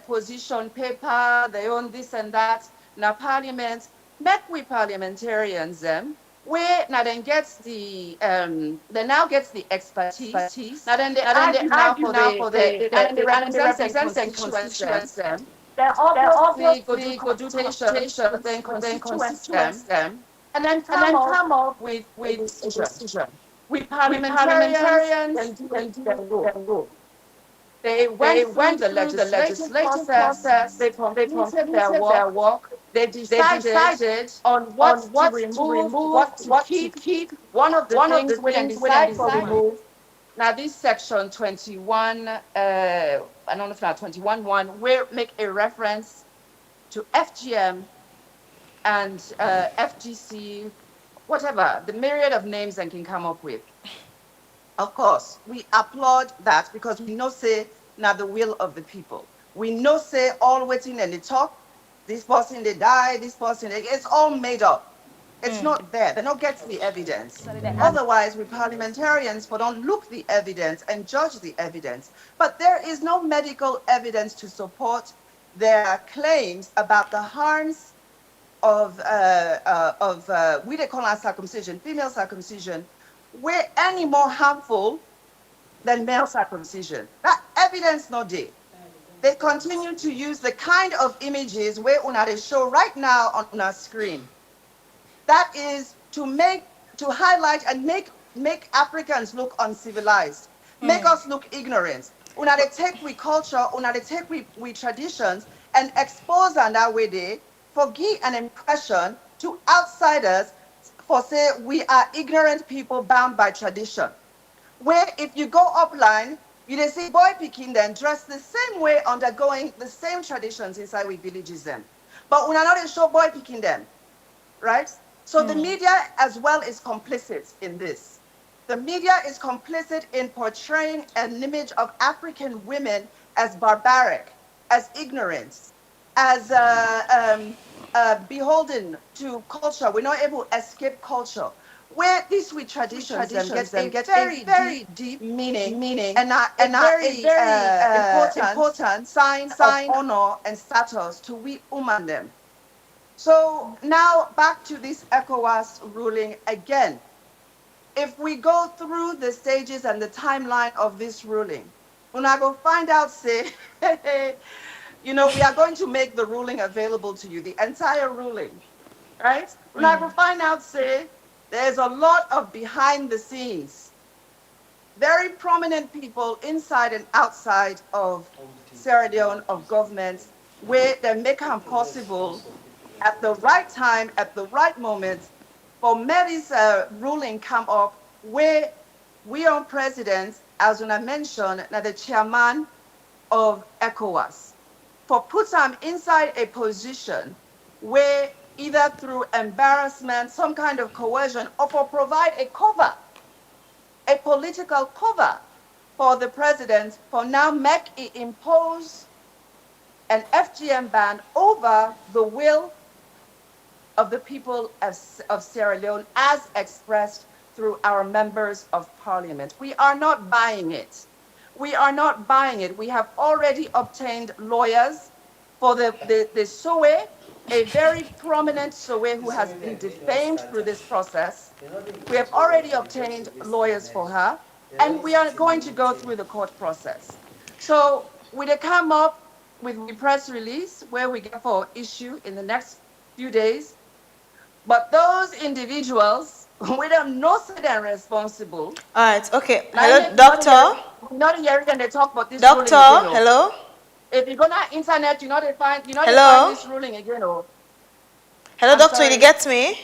S5: position paper, their own this and that. Now parliament, make we parliamentarians them. Where now then gets the they now gets the expertise. Now then they argue now for the represents and constituents them. They're obviously go do consultation, then constituents them, and then come up with decision. With parliamentarians and do them go. They went through the legislative process. They completed their work. They decided on what to remove, what to keep. One of the things when they decide for remove. Now this section 21, I don't know if now 21.1, will make a reference to FGM and FGC, whatever, the myriad of names they can come up with. Of course, we applaud that because we know say now the will of the people. We know say all waiting and they talk, this person they die, this person it's all made up. It's not there. They don't get the evidence. Otherwise, we parliamentarians don't look the evidence and judge the evidence. But there is no medical evidence to support their claims about the harms of we they call circumcision, female circumcision, were any more harmful than male circumcision. That evidence not there. They continue to use the kind of images where they show right now on our screen. That is to highlight and make Africans look uncivilized, make us look ignorant. They take we culture, they take we traditions and expose on that way they for give an impression to outsiders for say we are ignorant people bound by tradition. Where if you go upline, you see boy picking them dressed the same way, undergoing the same traditions inside we villages them. But we are not show boy picking them, right? So the media as well is complicit in this. The media is complicit in portraying an image of African women as barbaric, as ignorant, as beholden to culture. We're not able to escape culture. Where these sweet traditions get a very deep meaning and a very important sign of honor and status to we women them. So now back to this ECOWAS ruling again. If we go through the stages and the timeline of this ruling, when I go find out, say, you know, we are going to make the ruling available to you, the entire ruling, right? When I go find out, say, there's a lot of behind the scenes, very prominent people inside and outside of Sierra Leone, of government, where they make it possible at the right time, at the right moment, for Mary's ruling come up, where we are president, as I mentioned, now the chairman of ECOWAS, for put them inside a position where either through embarrassment, some kind of coercion, or for provide a cover, a political cover for the president, for now make it impose an FGM ban over the will of the people of Sierra Leone as expressed through our members of parliament. We are not buying it. We are not buying it. We have already obtained lawyers for the Sowe, a very prominent Sowe who has been defamed through this process. We have already obtained lawyers for her, and we are going to go through the court process. So we come up with a press release where we get for issue in the next few days. But those individuals, we don't know say they're responsible.
S1: All right, okay. Hello, doctor.
S5: Not hearing and they talk about this
S1: Doctor,
S5: ruling again.
S1: hello.
S5: If you go on internet, they find
S1: Hello?
S5: they find this ruling again. Oh.
S1: Hello,
S5: I'm
S1: doctor,
S5: sorry.
S1: you get me?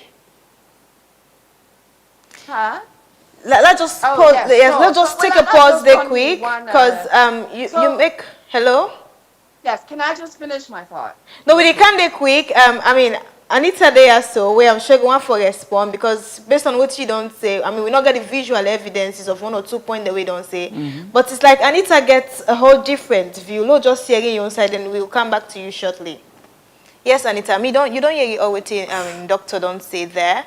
S5: Huh?
S1: Let's just
S5: Oh,
S1: pause.
S5: yes.
S1: Yes,
S5: So-
S1: let's just
S5: so
S1: take
S5: well,
S1: a
S5: I
S1: pause
S5: just
S1: there
S5: want
S1: quick,
S5: one,
S1: because you
S5: so-
S1: make hello.
S5: Yes, can I just finish my thought?
S1: No, we can't do quick. I mean, Anita there so where I'm sure going for respond, because based on what you don't say, I mean, we not get the visual evidences of 1 or 2 points that we don't say. But it's like Anita gets a whole different view. Not just hearing your side, and we'll come back to you shortly. Yes, Anita, you don't hear all what doctor don't say there,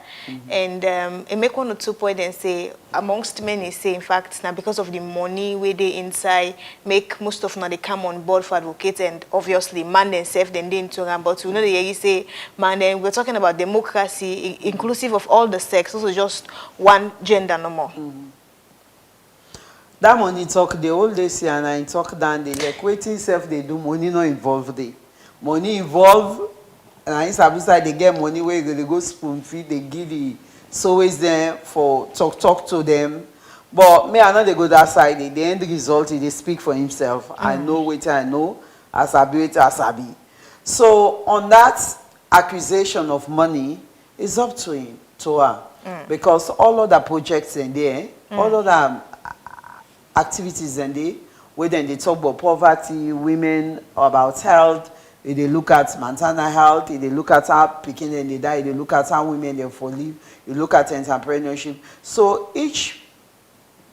S1: and it make 1 or 2 points and say amongst many say in fact now because of the money where they inside make most of now they come on board for advocates, and obviously man themselves then they into them, but we know they hear say man then we're talking about democracy inclusive of all the sex, also just one gender no more.
S3: That money talk the whole day see and I talk down the like waiting self they do money not involved there. Money involved, and I inside they get money where they go spoon feed, they give the always there for talk to them. But me I know they go that side, the end result they speak for himself. I know what I know, Asabi what Asabi. So on that accusation of money, it's up to him, to her. Because all other projects in there, all other activities in there, where then they talk about poverty, women, about health. If they look at maternal health, if they look at how picking and they die, if they look at how women they for live, you look at entrepreneurship. So each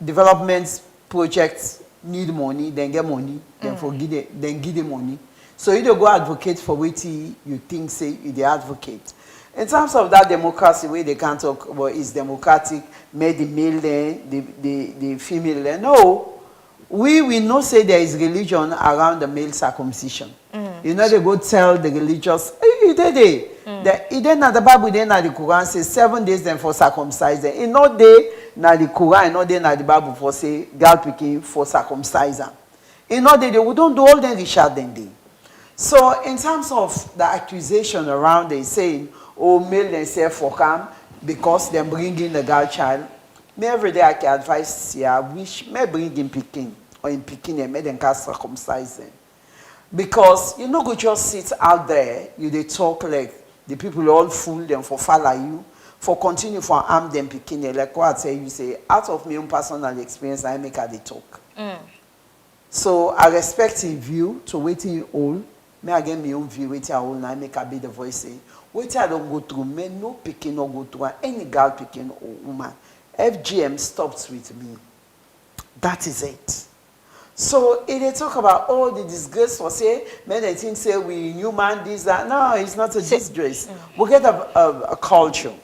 S3: development project need money, then get money, then forgive it, then give them money. So you don't go advocate for what you think say they advocate. In terms of that democracy, where they can't talk about is democratic, made the male there, the female there. No. We know say there is religion around the male circumcision. You know they go tell the religious, hey, it did not the Bible, then the Quran says 7 days then for circumcise them. In no day na the Quran, no day na the Bible for say girl picking for circumcise them. In no day we don't do all them Richard then day. So in terms of the accusation around they saying, oh male then say for come because they bring in the girl child. Me every day I can advise I wish may bring in picking or in picking and make them cast circumcise them. Because you know go just sit out there, you they talk like the people all fool them for follow you, for continue for arm them picking like what I tell you say, out of my own personal experience I make how they talk. So I respect his view to waiting all Me again my own view, wait I will now make a be the voice say, wait I don't go through, men no picking or go through any girl picking or woman. FGM stops with me. That is it. So if they talk about all the disgrace for say, men they think say we human this that. No, it's not a disgrace. We get a culture.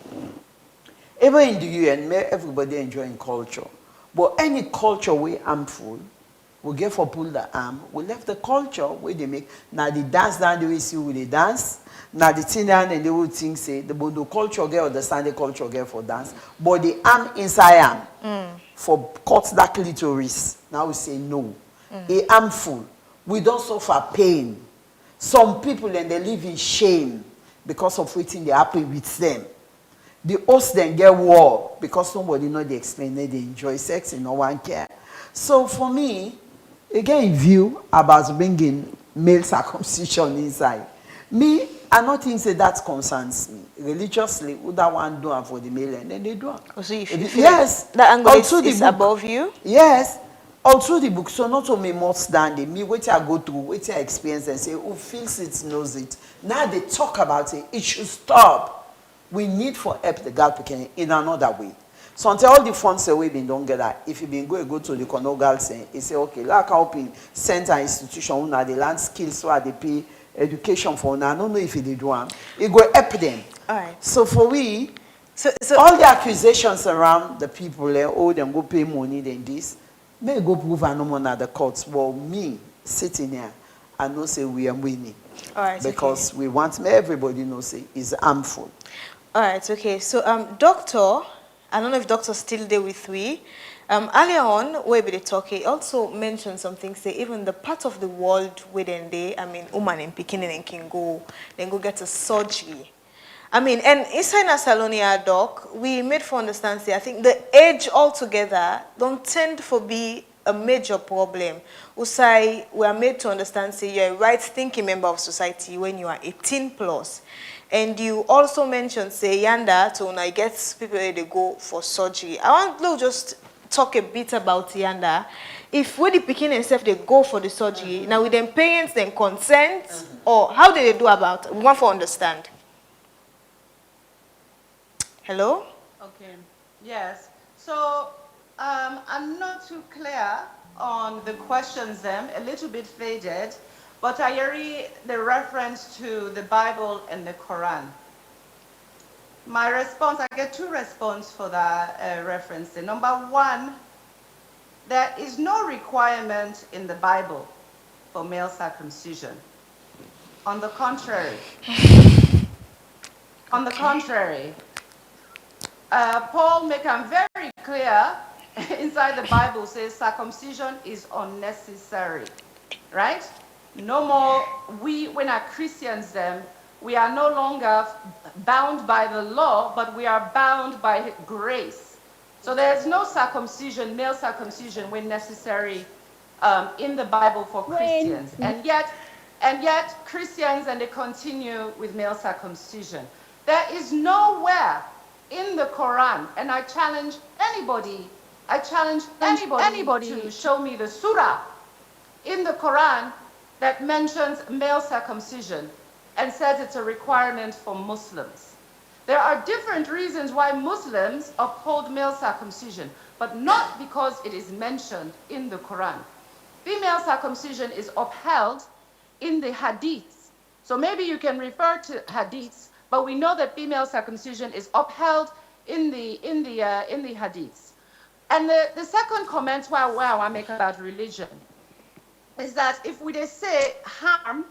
S3: Even in the UN, everybody enjoying culture. But any culture we harmful, we get for pull the arm. We left the culture where they make. Now the dance down the way see who they dance. Now the thing down and they will think say the Bondo culture get understand the culture get for dance. But the arm inside arm for cut that clitoris. Now we say no. It's harmful. We don't suffer pain. Some people and they live in shame because of waiting they happen with them. The host then get war because somebody know they explain it, they enjoy sex and no one care. So for me, again view about bringing male circumcision inside. Me, I don't think say that concerns me. Religiously, who that one do it for the male and then they do it.
S1: Oh, so you feel
S3: yes.
S1: that angle
S3: Also
S1: is
S3: the book,
S1: above you?
S3: Yes. Also the book, so not only more standing, me what I go through, what I experience and say, who feels it, knows it. Now they talk about it, it should stop. We need for help the girl picking in another way. So until all the funds away, we don't get that. If you been go to the Kono girl saying, you say, okay, like helping center institution, una the land skills, so they pay education for una. I don't know if they do one. It go help them.
S1: All right.
S3: So for we,
S1: So
S3: all the accusations around the people, oh, them go pay money, then this. May go prove no more at the courts. Well, me sitting here, I know say we are winning.
S1: all right,
S3: Because
S1: okay.
S3: we want everybody know say it's harmful.
S1: All right, okay. So, doctor, I don't know if doctor's still there with we. Earlier on, where we talk, he also mentioned something. Say even the part of the world where they, I mean, woman and Pekin and can go, then go get a surgery. I mean, and inside Nasalonia, doc, we made for understand, say, I think the age altogether don't tend for be a major problem. Usai, we are made to understand, say, you're a right-thinking member of society when you are 18 plus. And you also mentioned, say, Yanda, to when I get people ready to go for surgery. I want to just talk a bit about Yanda. If when the picking themselves, they go for the surgery, now with them parents, then consent, or how do they do about it? We want to understand. Hello?
S5: Okay, yes. So I'm not too clear on the questions them, a little bit faded, but I hear the reference to the Bible and the Quran. My response, I get two responses for that reference. Number one, there is no requirement in the Bible for male circumcision. On the contrary, Paul make it very clear inside the Bible says circumcision is unnecessary, right? No more, when our Christians them, we are no longer bound by the law, but we are bound by grace. So there's no circumcision, male circumcision when necessary in the Bible for Christians. And yet Christians, and they continue with male circumcision. There is nowhere in the Quran, and I challenge anybody to show me the surah in the Quran that mentions male circumcision and says it's a requirement for Muslims. There are different reasons why Muslims uphold male circumcision, but not because it is mentioned in the Quran. Female circumcision is upheld in the hadiths. So maybe you can refer to hadiths, but we know that female circumcision is upheld in the hadiths. And the second comment I make about religion is that if we say harm,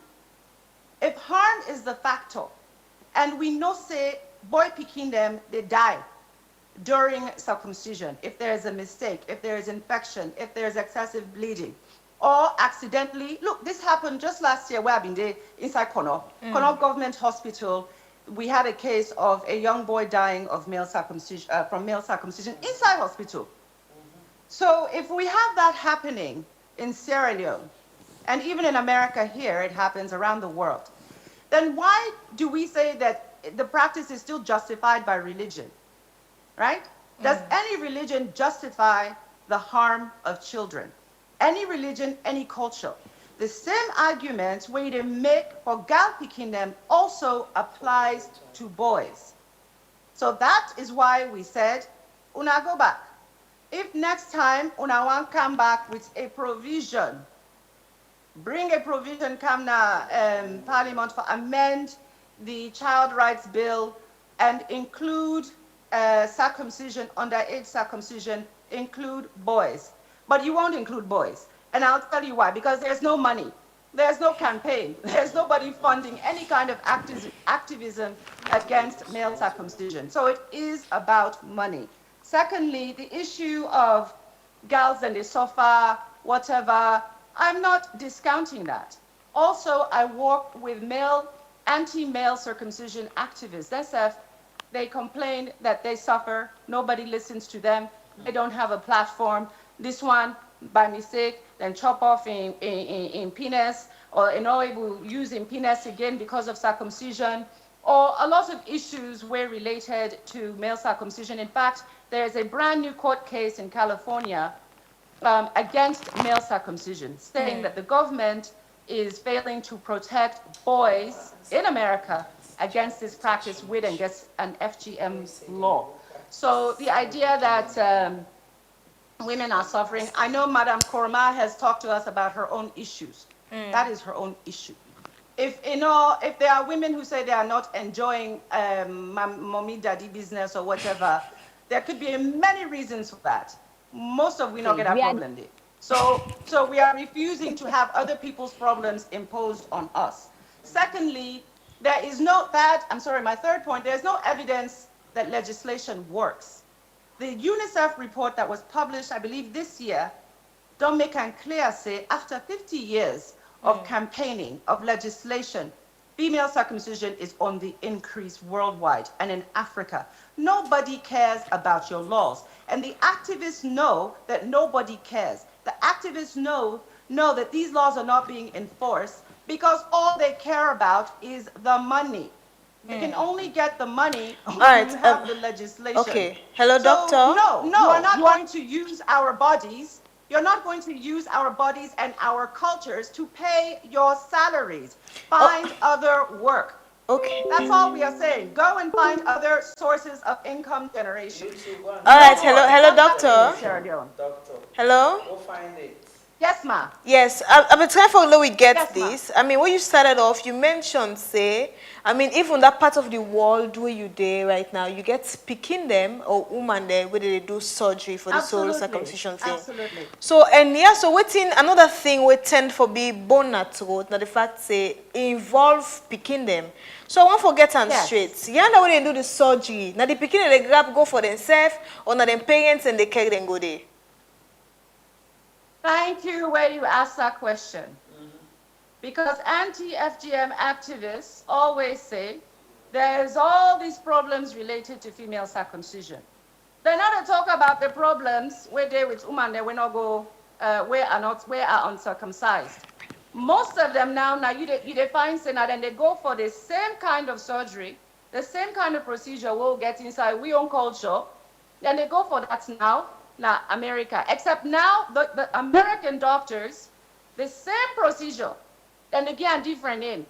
S5: if harm is the factor, and we know say boy picking them, they die during circumcision, if there is a mistake, if there is infection, if there is excessive bleeding, or accidentally, look, this happened just last year where I've been there inside Kono Government Hospital. We had a case of a young boy dying of male circumcision, from male circumcision inside hospital. So if we have that happening in Sierra Leone, and even in America here, it happens around the world, then why do we say that the practice is still justified by religion, right? Does any religion justify the harm of children? Any religion, any culture. The same argument where they make for gal picking them also applies to boys. So that is why we said, una go back. If next time una want come back with a provision, bring a provision, come now, Parliament for amend the Child Rights Bill and include circumcision, underage circumcision, include boys. But you won't include boys. And I'll tell you why, because there's no money. There's no campaign. There's nobody funding any kind of activism against male circumcision. So it is about money. Secondly, the issue of girls and the sofa, whatever, I'm not discounting that. Also, I work with anti-male circumcision activists. They complain that they suffer, nobody listens to them, they don't have a platform. This one, by mistake, then chop off in penis, or not able to use in penis again because of circumcision, or a lot of issues were related to male circumcision. In fact, there's a brand new court case in California against male circumcision, saying that the government is failing to protect boys in America against this practice with and against an FGM law. So the idea that women are suffering, I know Madam Koroma has talked to us about her own issues. That is her own issue. If there are women who say they are not enjoying mommy daddy business or whatever, there could be many reasons for that. Most of we not get a problem there. So we are refusing to have other people's problems imposed on us. Secondly, there is my third point, there's no evidence that legislation works. The UNICEF report that was published, I believe this year, don't make it clear, say, after 50 years of campaigning, of legislation, female circumcision is on the increase worldwide and in Africa. Nobody cares about your laws. And the activists know that nobody cares. The activists know that these laws are not being enforced because all they care about is the money. You can only get the money when you have the legislation.
S1: Okay. Hello,
S5: So,
S1: doctor.
S5: No, you are not going to use our bodies. You're not going to use our bodies and our cultures to pay your salaries. Find other work.
S1: Okay.
S5: That's all we are saying. Go and find other sources of income generation.
S1: All right. Hello, doctor.
S5: Sierra Leone.
S1: Hello.
S3: Go find it.
S5: Yes, ma.
S1: Yes, I've been trying for we get
S5: Yes, ma'am.
S1: this. I mean, when you started off, you mentioned, even that part of the world where you there right now, you get picking them or woman there where they do surgery for the soul circumcision thing.
S5: Absolutely.
S1: So, so waiting, another thing we tend for be born natural, now the fact say involve picking them. So I won't forget and straight. You know when they do the surgery, now the picking they grab go for themselves or now them parents and they carry them go there.
S5: Thank you where you asked that question. Because anti-FGM activists always say there's all these problems related to female circumcision. They're not to talk about the problems where they with women they will not go where are uncircumcised. Most of them now you define say now then they go for the same kind of surgery, the same kind of procedure we'll get inside we own culture. Then they go for that now America. Except now the American doctors, the same procedure. And again, different name.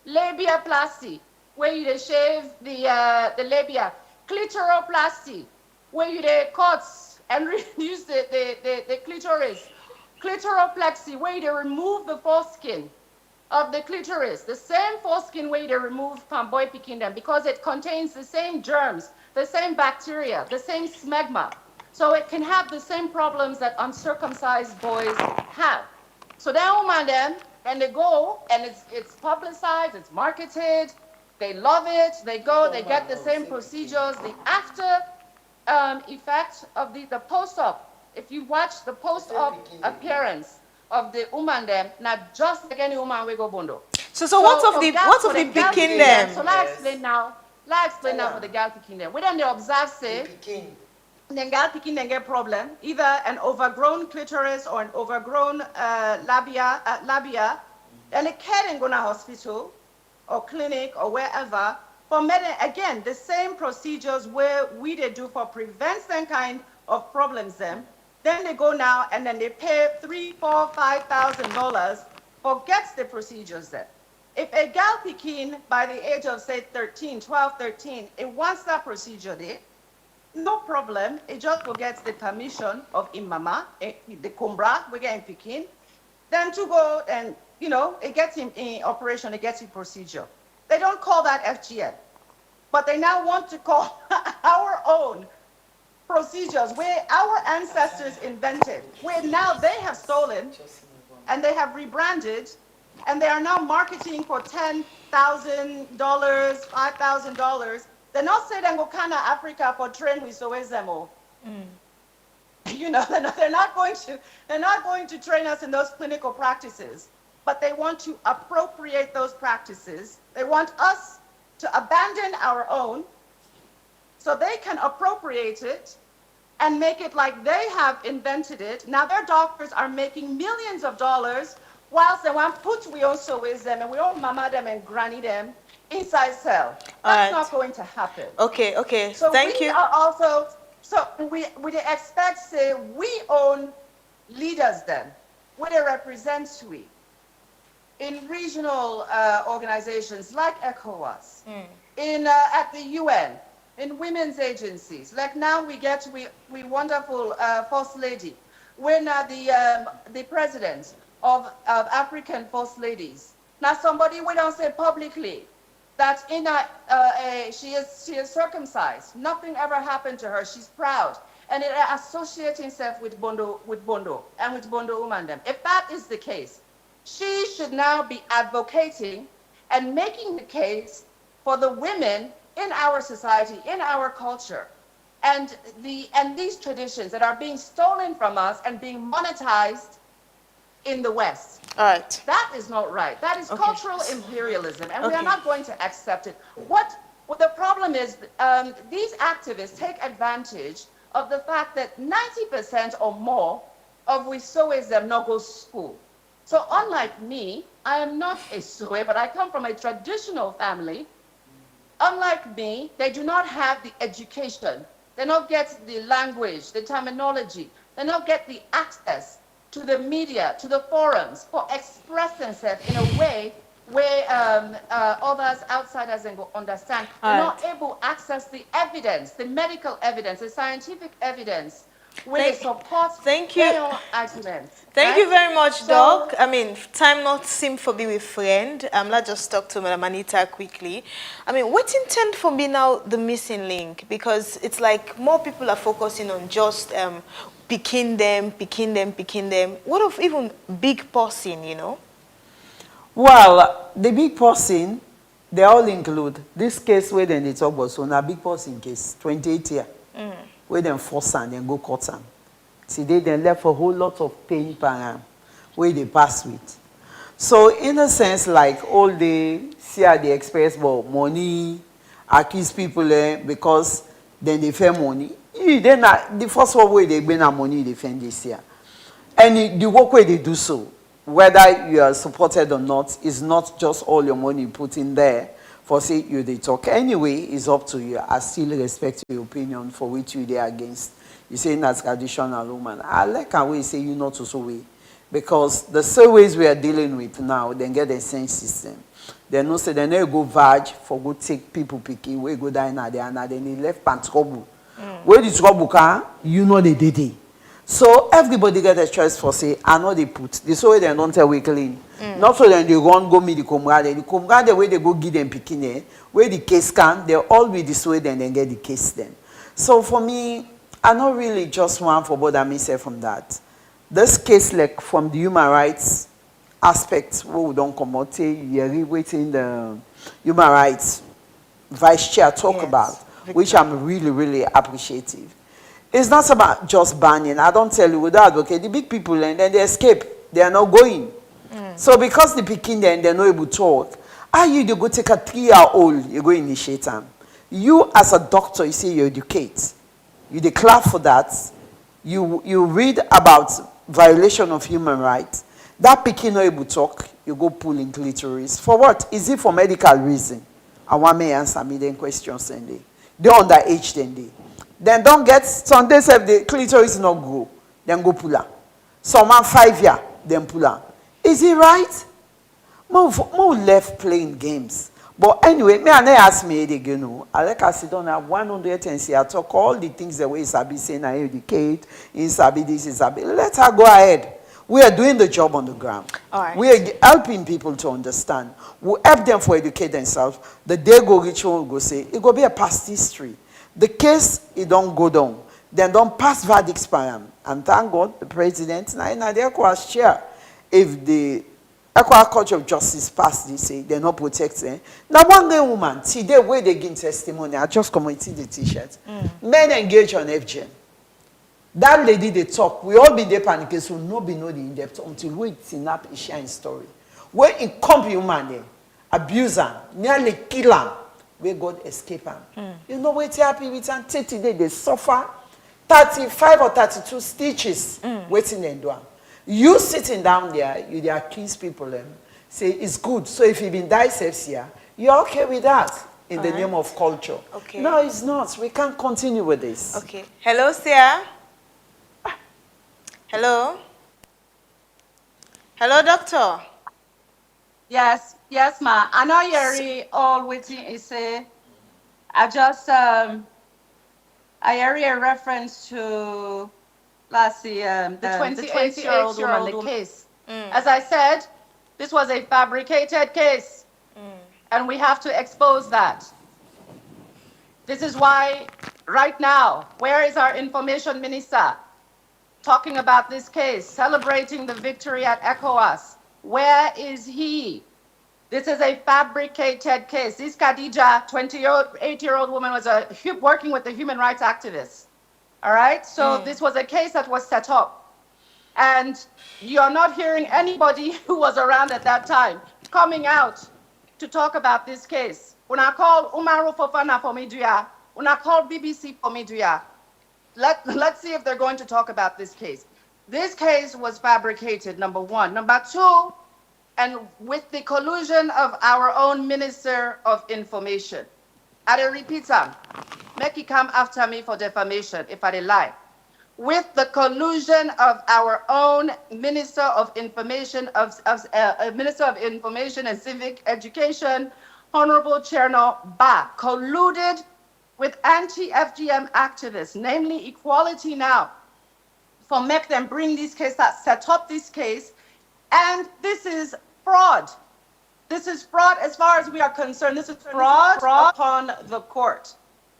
S5: Labiaplasty, where you shave the labia. Clitoroplasty, where you cut and reduce the clitoris. Clitoroplexy, where you remove the foreskin of the clitoris. The same foreskin where you remove from boy picking them because it contains the same germs, the same bacteria, the same smegma. So it can have the same problems that uncircumcised boys have. So that woman then, and they go, and it's publicized, it's marketed, they love it, they go, they get the same procedures, the after effect of the post-op. If you watch the post-op appearance of the woman then, not just like any woman we go bondo.
S1: So what of the picking them?
S5: So let's explain now for the girl picking them. We then they observe say, then girl picking then get problem, either an overgrown clitoris or an overgrown labia, and the kid then go to hospital or clinic or wherever for again the same procedures where we they do for prevent some kind of problems them. Then they go now and then they pay $3,000, $4,000, $5,000 forget the procedures then. If a gal picking by the age of, say, 13, 12, 13, it wants that procedure there, no problem. It just will get the permission of imama, the kumbra, we get him picking, then to go and, it gets him in operation, it gets him procedure. They don't call that FGM, but they now want to call our own procedures where our ancestors invented, where now they have stolen and they have rebranded, and they are now marketing for $10,000, $5,000. They're not saying they go Kana Africa for train with Sowezemo. They're not going to train us in those clinical practices, but they want to appropriate those practices. They want us to abandon our own so they can appropriate it and make it like they have invented it. Now their doctors are making millions of dollars whilst they want put we also with them and we all mama them and granny them inside cell. That's not going to happen.
S1: Okay.
S5: So
S1: Thank
S5: we
S1: you.
S5: are also, so we expect, say, we own leaders then. We represent we in regional organizations like ECOWAS, at the UN, in women's agencies. Like now we wonderful First Lady. We're now the president of African First Ladies. Now somebody we don't say publicly that she is circumcised. Nothing ever happened to her. She's proud. And it associates himself with Bondo and with Bondo Umandem. If that is the case, she should now be advocating and making the case for the women in our society, in our culture, and these traditions that are being stolen from us and being monetized in the West.
S1: All right.
S5: That is not right. That is cultural imperialism, and we are not going to accept it. What the problem is, these activists take advantage of the fact that 90% or more of we Sowezem not go to school. So unlike me, I am not a Sowe, but I come from a traditional family. Unlike me, they do not have the education. They don't get the language, the terminology. They don't get the access to the media, to the forums, for expressing themselves in a way where others, outsiders, can understand. They're not able to access the evidence, the medical evidence, the scientific evidence, where they support their own arguments.
S1: Thank you very much, Doc. I mean, time not seem for be with friend. Let's just talk to Madam Anita quickly. I mean, what intend for me now the missing link? Because it's like more people are focusing on just picking them. What of even big person,
S3: Well, the big person, they all include this case where they talk about, so now big person case, 28 year, where they force and then go court them. Today they left a whole lot of pain where they pass with. So in a sense, like all the CRD express about money, accuse people because then they fair money. Then the first way they bring our money, they defend this year. And the work way they do so, whether you are supported or not, is not just all your money put in there for say you they talk. Anyway, it's up to you. I still respect your opinion for which you they against. You say that's traditional woman. I like how we say you not to so way. Because the surveys we are dealing with now, they get the same system. They know say they never go verge for go take people picking, we go down at the and then they left pan trouble. Where the trouble can, they did it. So everybody get a choice for say, I know they put. This way they don't tell we clean. Not so then they run go meet the comrade. The comrade where they go give them picking where the case can, they all be this way then they get the case then. So for me, I not really just want for bother myself from that. This case, like from the human rights aspect, we don't come out, you're waiting the human rights vice chair talk about, which I'm really, really appreciative. It's not about just banning. I don't tell you without advocate. The big people and then they escape. They are not going. So because the Peking then they're not able to talk, you go take a 3-year-old, you go initiate them. You as a doctor, you say you educate. You declare for that. You read about violation of human rights. That Peking not able to talk, you go pull in clitoris. For what? Is it for medical reason? I want me answer me then questions and they underage then they. Then don't get some days if the clitoris not grow, then go pull her. Some 5 years, then pull her. Is it right? more left playing games. But anyway, me and I ask me again, no. I like I sit down at 100 and say I talk all the things the way Isabi saying I educate, Isabi this, Isabi. Let her go ahead. We are doing the job on the ground.
S1: All right.
S3: We are helping people to understand. We help them for educate themselves. The day go reach one, go say, it go be a past history. The case, it don't go down. Then don't pass verdicts by them. And thank God, the president, now the ECOWAS chair, if the ECOWAS Court of Justice passed this, say they're not protecting. Now one day woman, today where they give testimony, I just commented the t-shirt. Men engage on FGM. That lady they talk, we all be there panicking, so nobody know the in-depth until we snap a shine story. Where it come human there, abuse her, nearly kill her, where God escape her. You know what happy with her? Today they suffer 35 or 32 stitches waiting and doing. You sitting down there, you the accuse people and say it's good. So if you been dissected here, you're okay with that in the name of culture.
S1: Okay.
S3: No, it's not. We can't continue with this.
S1: Okay. Hello, Sia. Hello. Hello, doctor.
S5: Yes, yes, ma. I know you're all waiting. Is say, I just I hear a reference to last year the 28-year-old woman, the case. As I said, this was a fabricated case, and we have to expose that. This is why, right now, where is our information minister? Talking about this case, celebrating the victory at ECOWAS. Where is he? This is a fabricated case. This Khadija, 28-year-old woman, was working with the human rights activists. All right? So this was a case that was set up. And you're not hearing anybody who was around at that time coming out to talk about this case. When I called Umaru Fofana for Media, when I called BBC for Media, let's see if they're going to talk about this case. This case was fabricated, number one. Number two, and with the collusion of our own Minister of Information. I repeat them. Make you come after me for defamation if I lie. With the collusion of our own Minister of Information, Minister of Information and Civic Education, Honorable Cherno Ba, colluded with anti-FGM activists, namely Equality Now, for make them bring this case, set up this case, and this is fraud. This is fraud as far as we are concerned. This is fraud upon the court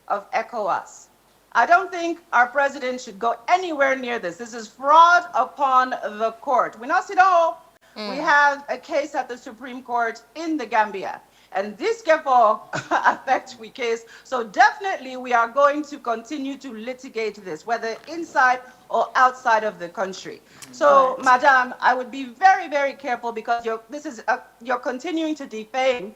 S5: of ECOWAS. I don't think our president should go anywhere near this. This is fraud upon the court. We know we have a case at the Supreme Court in the Gambia. And this therefore affects we case. So definitely we are going to continue to litigate this, whether inside or outside of the country. So, Madam, I would be very, very careful because you're continuing to defame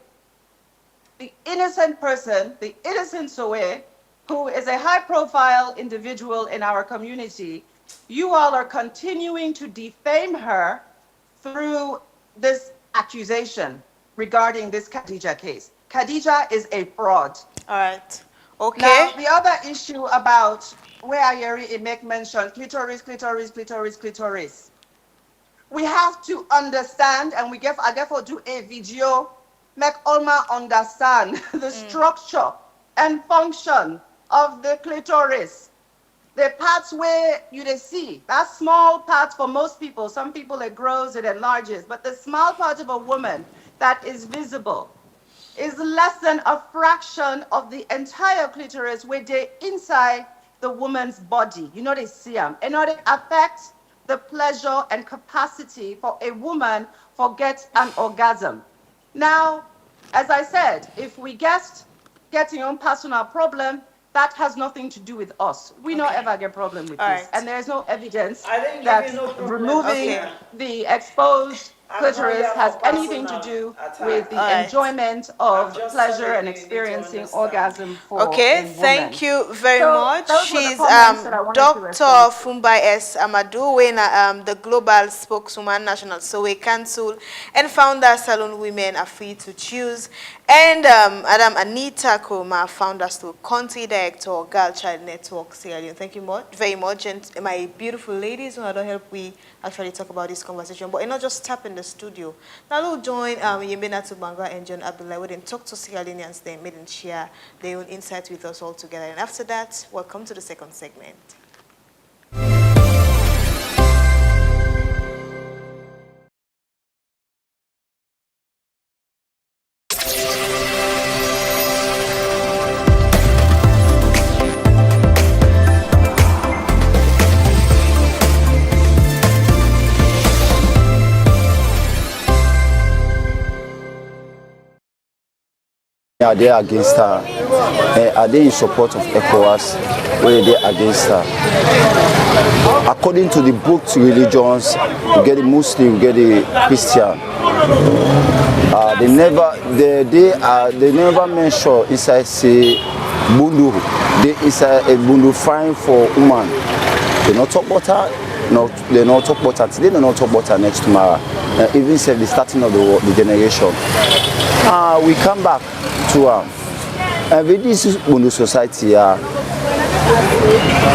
S5: the innocent person, the innocent Sowe, who is a high-profile individual in our community. You all are continuing to defame her through this accusation regarding this Khadija case. Khadija is a fraud.
S1: All right. Okay.
S5: Now, the other issue about where Ayeri make mention, clitoris. We have to understand, and I therefore do a video, make Olma understand the structure and function of the clitoris. The parts where you see, that small part for most people, some people it grows, it enlarges, but the small part of a woman that is visible is less than a fraction of the entire clitoris where they inside the woman's body. You know they see them. And it affects the pleasure and capacity for a woman to get an orgasm. Now, as I said, if we get your own personal problem, that has nothing to do with us. We don't ever get problem with this. And there's no evidence that removing the exposed clitoris has anything to do with the enjoyment of pleasure and experiencing orgasm for a woman.
S1: Thank you very much.
S5: Those were the
S1: She's
S5: comments that I wanted to
S1: Dr.
S5: respond to.
S1: Fumbai S. Amadou, the global spokeswoman, National Sowe Council, and founder Salon Women Are Free to Choose, and Madam Anita Koma, founder to country director, Girl Child Network, Sierra Leone. Thank you very much, and my beautiful ladies who had help we actually talk about this conversation. But not just tapping in the studio. Now we'll join Yemena Tubanga and John Abdullah. We talk to Sierra Leoneans, they made and share their own insights with us all together. And after that, welcome to the second segment.
S6: Are they against her? Are they in support of ECOWAS? Where are they against her? According to the booked religions, you get the Muslim, you get the Christian. They never mention inside say bundu. It's a bundu fine for woman. They not talk about her. No, they not talk about her today. They not talk about her next tomorrow. Even say the starting of the generation. We come back to with this bundu society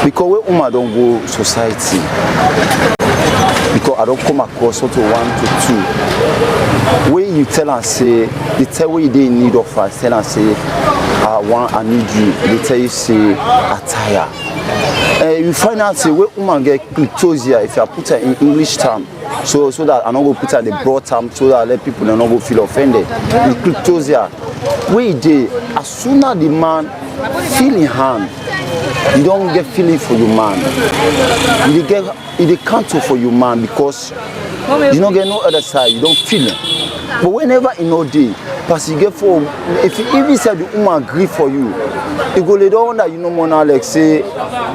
S6: because we woman don't go society. Because I don't come across sort of 1 to 2. When you tell and say, they tell what they need of us, tell and say, I need you. They tell you say, attire. You find out say, when woman get clitosia, if you put her in English term, so that I don't go put her the broad term, so that I let people don't go feel offended. The clitosia, where they, as soon as the man feel in hand, you don't get feeling for your man. You can't for your man because you don't get no other side. You don't feel it. But whenever in no day, because you get for if you even say the woman agree for you, you go lay down that you know more now like say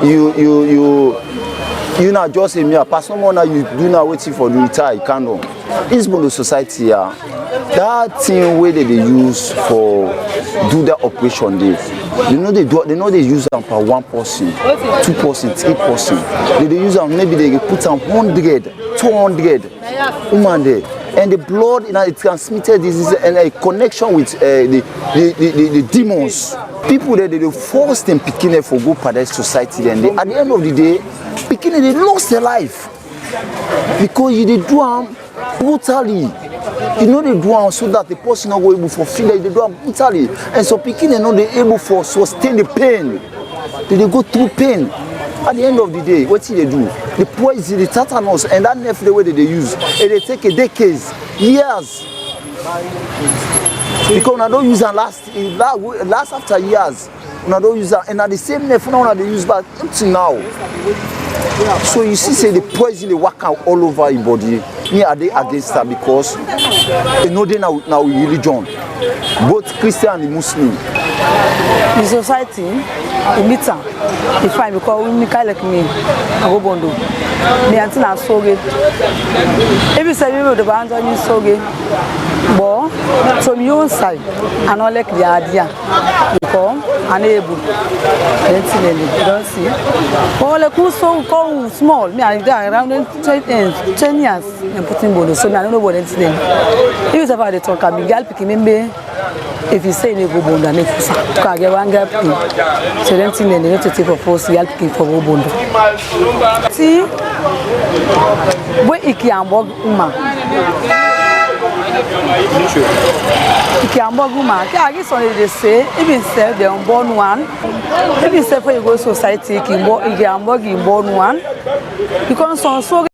S6: you not just a mere pass no more now you do not waiting for the retire you can't know. This bundu society that thing where they use for do that operation they use them for 1 person, 2 person, 3 person. They use them maybe they put them 100, 200 woman there. And the blood it transmitted disease and a connection with the demons. People that they force them picking for go paradise society then at the end of the day, picking they lost their life. Because you did do them brutally. You know they do them so that the person not go able to feel that they do them brutally. And so picking they know they able for sustain the pain. They go through pain. At the end of the day, what do they do? The poison, the tetanus, and that next the way that they use, and they take a decades, years. Because I don't use them last after years. I don't use them, and at the same level now they use back up to now. So you see, say the poison they work out all over your body. Me are they against that because they know they now religion, both Christian and Muslim.
S7: The society, we meet them. They find because we make like me, I go bondo. Me until I saw it. Every time we the bands on you saw it, but from your side, I don't like the idea because unable. Let's see, you don't see. All the cool so small. Me I around 10 years and putting bondo. So I don't know what it's them. If you ever talk about girl picking me. If you say you go bondo, you can get one girl picking. So then thing they need to take for force girl picking for bondo. See, where iki ambog uma. Iki ambog uma. Ke agi so they say even say they unborn one. Even say for you go society iki ambog born one. Because so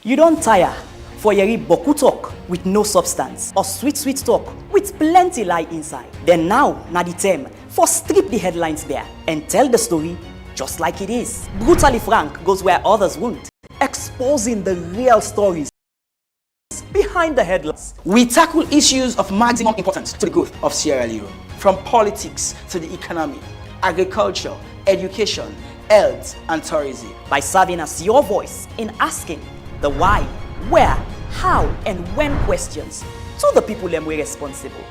S8: You don't tire for yeri boku talk with no substance or sweet talk with plenty lie inside. Then now, na the term for strip the headlines there and tell the story just like it is. Brutally frank goes where others won't, exposing the real stories behind the headlines. We tackle issues of maximum importance to the growth of Sierra Leone, from politics to the economy, agriculture, education, health and tourism by serving as your voice in asking the why, where, how, and when questions to the people them we responsible.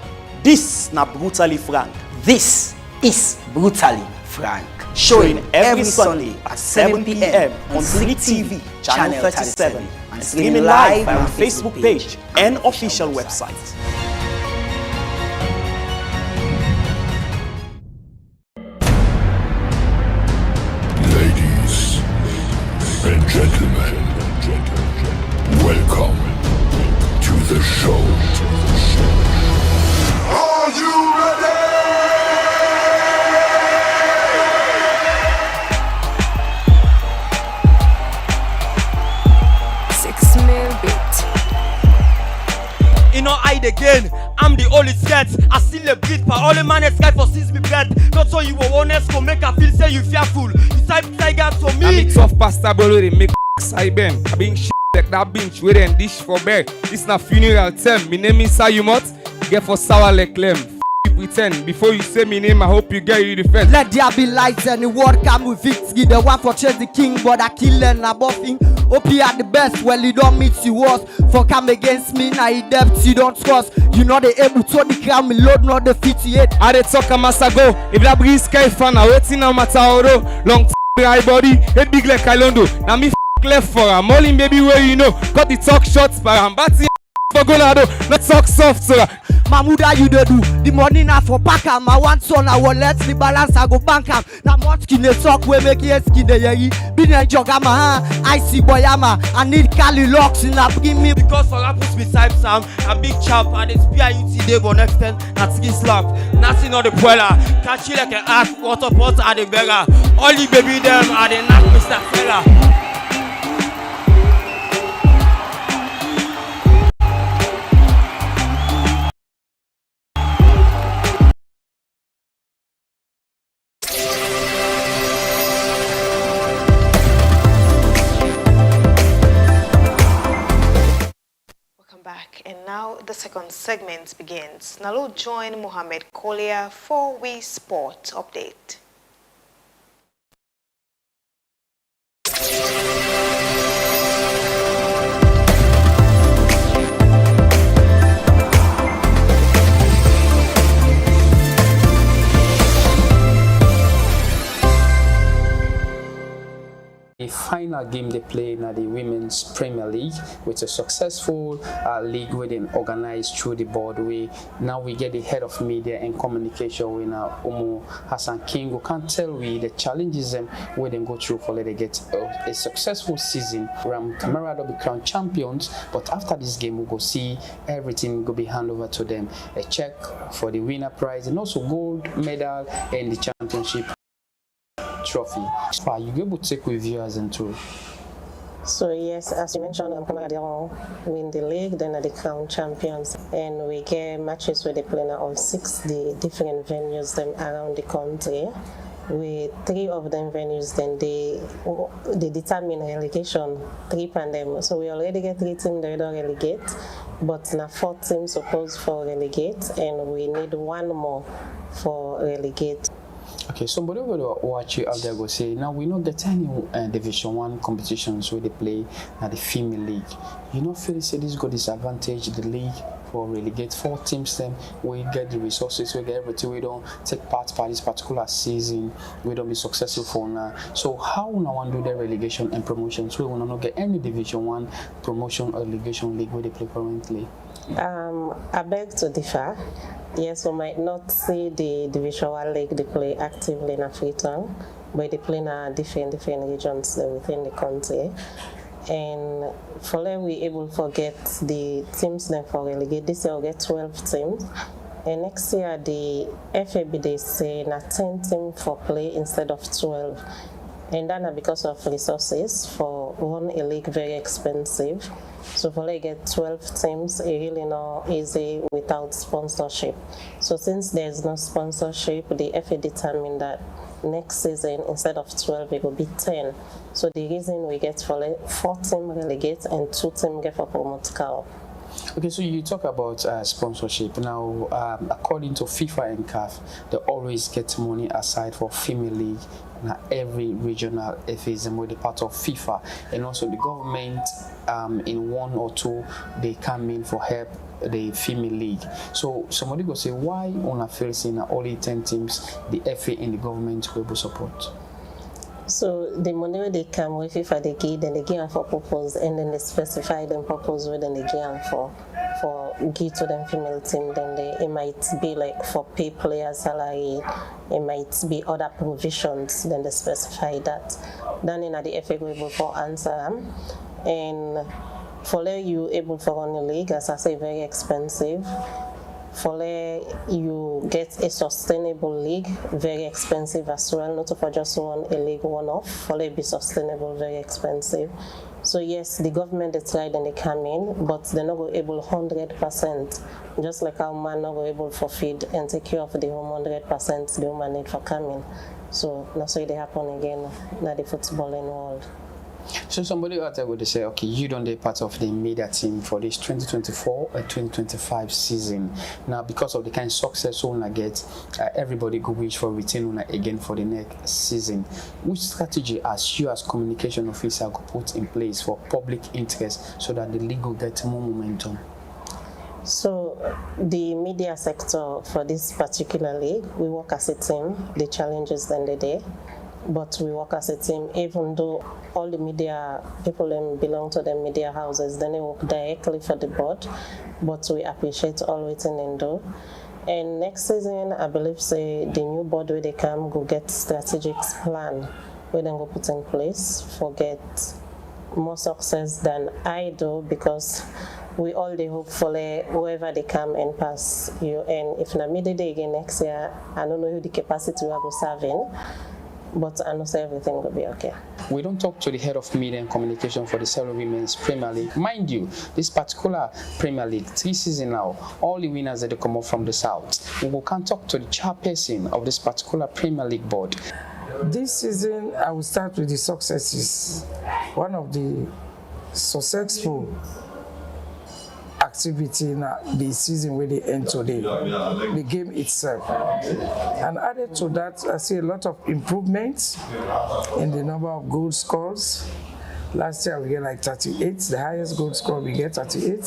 S8: This na Brutally Frank. This is Brutally Frank. Showing every Sunday at 7 p.m. on Slick TV, channel 37, and streaming live on our Facebook page and official website.
S9: Ladies and gentlemen, welcome to the show. Are you ready?
S10: 6 mil bit.
S11: You know hide again. I'm the only set. I still a beat for all the man sky for sees me bed. Not so you were honest for make I feel say you fearful. You type tiger to me.
S12: I mix off pasta bowl with make I bend. I been shit like that bench with and dish for bed. This na funeral term. Me name is Sayumot. Get for sour like lem. Pretend before you say me name, I hope you get you the first.
S13: Let there be lights and the world come with victory. The one for chase the king, but I kill and above him. Hope you are the best, well you don't meet you worse. For come against me, now you depth you don't trust. You know the able to the crown, me load not the 58.
S12: I dey talk a massa go. If that breeze sky fan, I waiting on my tower. Long high body, head big like Kailondo. Now me left for a molly baby where you know. Got the talk shots, but I'm batting for Gonado. Not talk soft, so.
S13: Mamuda you dey do the money na for pack am. My one son I will let the balance I go bank am. Na much skin dey talk we make you skin dey yeri. Been a jogama I see boyama. I need Cali locks in a bring me.
S11: Because for rappers beside Sam, a big chap and it's PIUT day for next time. That skin slap, nothing on the poiler. Catch you like an ass, water pot at the beggar. Only baby them are the knock Mr. Fella.
S1: Back, and now the second segment begins. Now we'll join Mohammed Kolia for We Sport Update.
S14: The final game they played in the Women's Premier League with a successful league where they organized through the board way. Now we get the head of media and communication with Umu Hassan King, who can tell we the challenges them where they go through for they get a successful season. Ram Camarada will be crowned champions, but after this game we go see everything go be handed over to them. A check for the winner prize and also gold medal and the championship trophy. You able to take with you as in tour?
S15: So yes, as you mentioned, Camarada win the league, then they crown champions, and we get matches with the planner of 6 different venues them around the country. With 3 of them venues, then they determine relegation, 3 pandemic. So we already get 3 teams that don't relegate, but now 4 teams supposed for relegate, and we need 1 more for relegate.
S14: Okay, somebody will watch you out there go say, now we don't get any Division 1 competitions where they play at the female league. You know, feel say this got disadvantage the league for relegate 4 teams then we get the resources, we get everything, we don't take part by this particular season, we don't be successful for now. So how we want to do the relegation and promotion? So we will not get any Division 1 promotion or relegation league where they play currently?
S15: I beg to differ. Yes, we might not see the Division 1 league they play actively in Freetown, but they play in different regions within the country. And for them, we able to get the teams then for relegate. This year we get 12 teams. And next year the FAB they say 10 teams for play instead of 12. And that's because of resources. For run a league very expensive. So for they get 12 teams, it really not easy without sponsorship. So since there's no sponsorship, the FA determined that next season instead of 12 it will be 10. So the reason we get for 4 teams relegate and 2 teams get for promote car.
S14: Okay, so you talk about sponsorship. Now, according to FIFA and CAF, they always get money aside for female league. Now, every regional FAism with the part of FIFA, and also the government in 1 or 2 they come in for help the female league. So somebody go say, why on a facing only 10 teams the FA and the government will support?
S15: So the money where they come with FIFA they give, then they give them for purpose, and then they specify them purpose where then they give them for give to them female team. Then it might be like for pay players salary, it might be other provisions. Then they specify that. Then in the FA go able for answer them, and for you able for run the league, as I say, very expensive. For you get a sustainable league, very expensive as well. Not for just a league one-off. For be sustainable, very expensive. So yes, the government they tried and they come in, but they're not able 100%. Just like our man not able for feed and take care of the home 100%, the woman need for coming. So that's why they happen again. Now the footballing world.
S14: So somebody out there would say, okay, you don't be part of the media team for this 2024 or 2025 season. Now, because of the kind of success Una get, everybody go wish for retain Una again for the next season. Which strategy as you as communication officer go put in place for public interest so that the league will get more momentum?
S15: So the media sector for this particular league, we work as a team, the challenges then the day. But we work as a team, even though all the media people belong to the media houses, then they work directly for the board. But we appreciate all waiting and do. And next season, I believe say the new board where they come go get strategic plan where they go put in place for get more success than I do, because we all they hope for whoever they come and pass you. And if not midday again next year, I don't know who the capacity we are go serving. But I know everything will be okay.
S14: We don't talk to the head of media and communication for the Sarah Women's Premier League. Mind you, this particular Premier League, 3 seasons now, all the winners that come up from the south. We can talk to the chairperson of this particular Premier League board.
S10: This season, I will start with the successes. One of the successful activity in the season where they end today, the game itself. And added to that, I see a lot of improvements in the number of goal scores. Last year we get like 38, the highest goal score we get 38.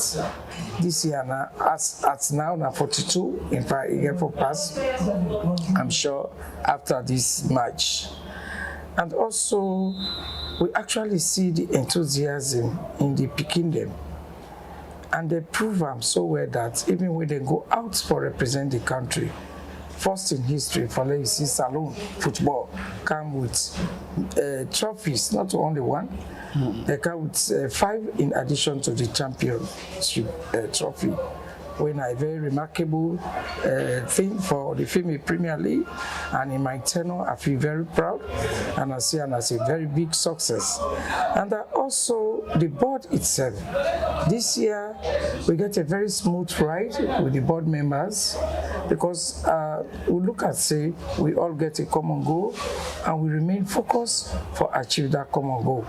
S10: This year now, at now 42. In fact, we get for pass, I'm sure, after this match. And also, we actually see the enthusiasm in the picking them. And they prove them so well that even when they go out for represent the country, first in history for you see Salone football come with trophies, not only one. They come with 5 in addition to the championship trophy. When a very remarkable thing for the female Premier League, and in my tenure I feel very proud, and I see it as a very big success. And also the board itself. This year we get a very smooth ride with the board members, because we look at say we all get a common goal and we remain focused for achieve that common goal.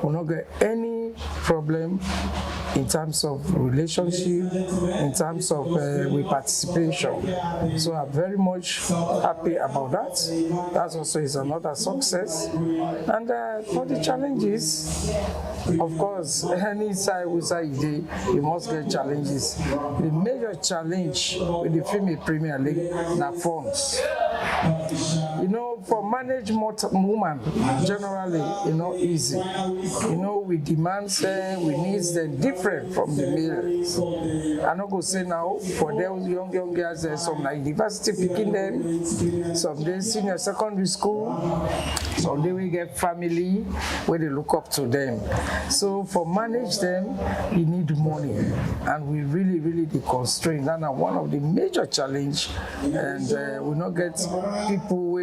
S10: We not get any problem in terms of relationship, in terms of with participation. So I'm very much happy about that. That also is another success. And for the challenges, of course, any side we say you must get challenges. The major challenge with the female Premier League na funds. You know, for manage women, generally, you know, easy. You know, we demand them, we need them different from the males. I'm not going to say now, for those young girls, there's some like university picking them, some they senior secondary school, some they will get family where they look up to them. So for manage them, you need money, and we really the constraint. That's one of the major challenge, and we not get people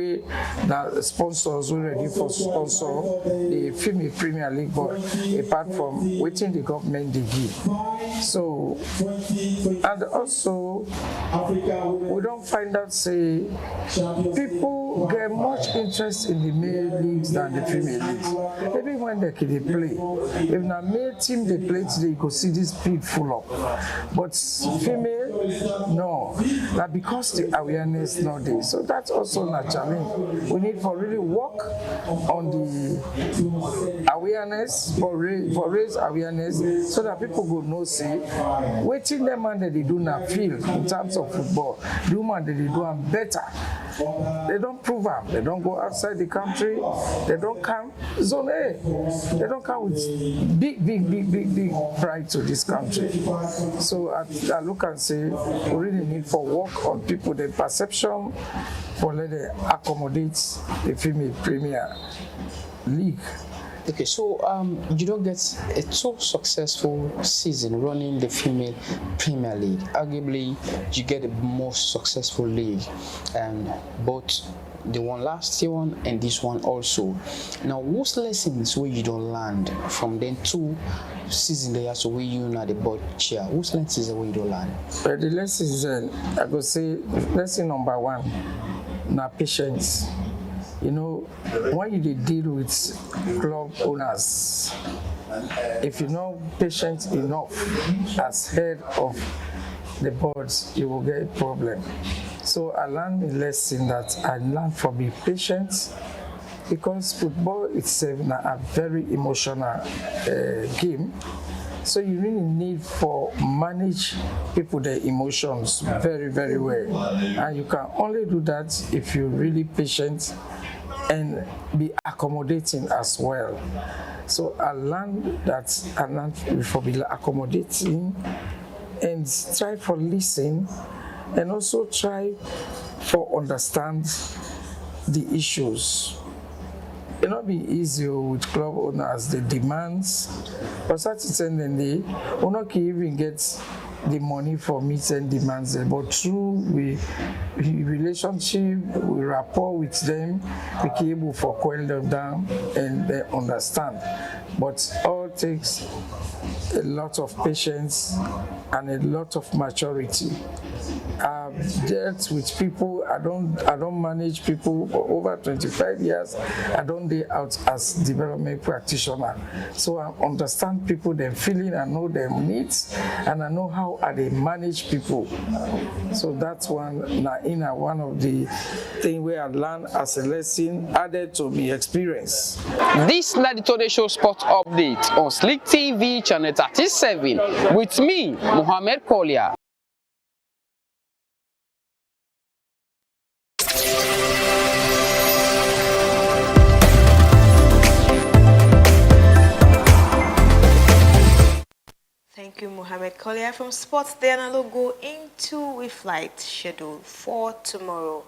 S10: that sponsors ready for sponsor the female Premier League, but apart from waiting the government they give. So, and also we don't find out say people people get much interest in the male leagues than the female leagues. Maybe when they play, if na male team they play today, you could see this field full up. But female, no. That because the awareness not there. So that's also a challenge. We need to really work on the awareness, for raise awareness, so that people go know, say, waiting them man that they do not feel in terms of football, the woman that they do them better. They don't prove them. They don't go outside the country. They don't come zone A. They don't come with big pride to this country. So I look and say we really need for work on people, the perception for let them accommodate the female Premier League.
S14: Okay, so you don't get a too successful season running the female Premier League. Arguably, you get the most successful league, and both the one last year one and this one also. Now, what's lessons where you don't land from then 2 seasons they have to where you not the board chair? What's lessons where you don't land?
S10: The lessons I could say lesson number 1, now patience. You know, when you deal with club owners, if you're not patient enough as head of the boards, you will get a problem. So I learned a lesson that I learned from being patient, because football itself is a very emotional game. So you really need for manage people their emotions very, very well. And you can only do that if you're really patient and be accommodating as well. So I learned for being accommodating and try for listen, and also try for understand the issues. It not be easy with club owners, the demands, but such a thing then they will not even get the money for meeting demands, but through relationship, we rapport with them, we can able for cool them down and they understand. But all takes a lot of patience and a lot of maturity. I've dealt with people. I don't manage people for over 25 years. I don't day out as development practitioner. So I understand people, their feeling, I know their needs, and I know how they manage people. So that's one of the things where I learned as a lesson added to my experience.
S16: This is the Today Show Sport Update on Slick TV channel 37 with me, Mohamed Kolia.
S1: Thank you, Mohamed Kolia from Sports. Then I'll go into a flight schedule for tomorrow.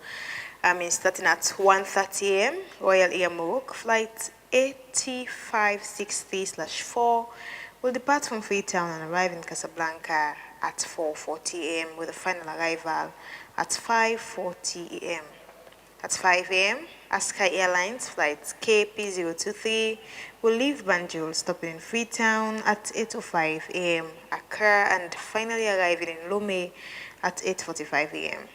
S1: Starting at 1:30 a.m. Royal Air Morocco flight 8560/4 will depart from Freetown and arrive in Casablanca at 4:40 a.m. with a final arrival at 5:40 a.m. At 5 a.m., Aska Airlines flight KP023 will leave Banjul, stopping in Freetown at 8:05 a.m. Accra, and finally arriving in Lomé at 8:45 a.m.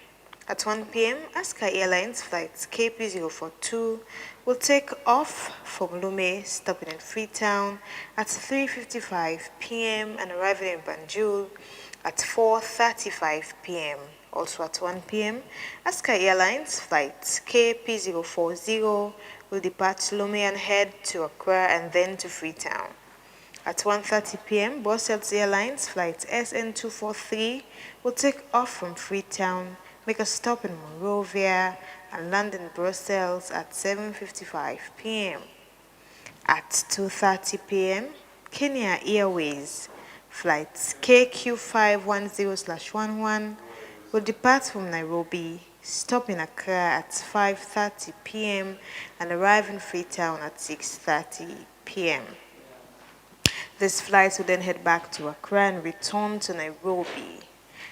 S1: At 1 p.m., Aska Airlines flight KP042 will take off from Lomé, stopping in Freetown at 3:55 p.m. and arriving in Banjul at 4:35 p.m. Also at 1 p.m., Aska Airlines flight KP040 will depart Lomé and head to Accra and then to Freetown. At 1:30 p.m., Brussels Airlines flight SN243 will take off from Freetown, make a stop in Monrovia, and land in Brussels at 7:55 p.m. At 2:30 p.m., Kenya Airways flight KQ510/11 will depart from Nairobi, stop in Accra at 5:30 p.m. and arrive in Freetown at 6:30 p.m. This flight will then head back to Accra and return to Nairobi.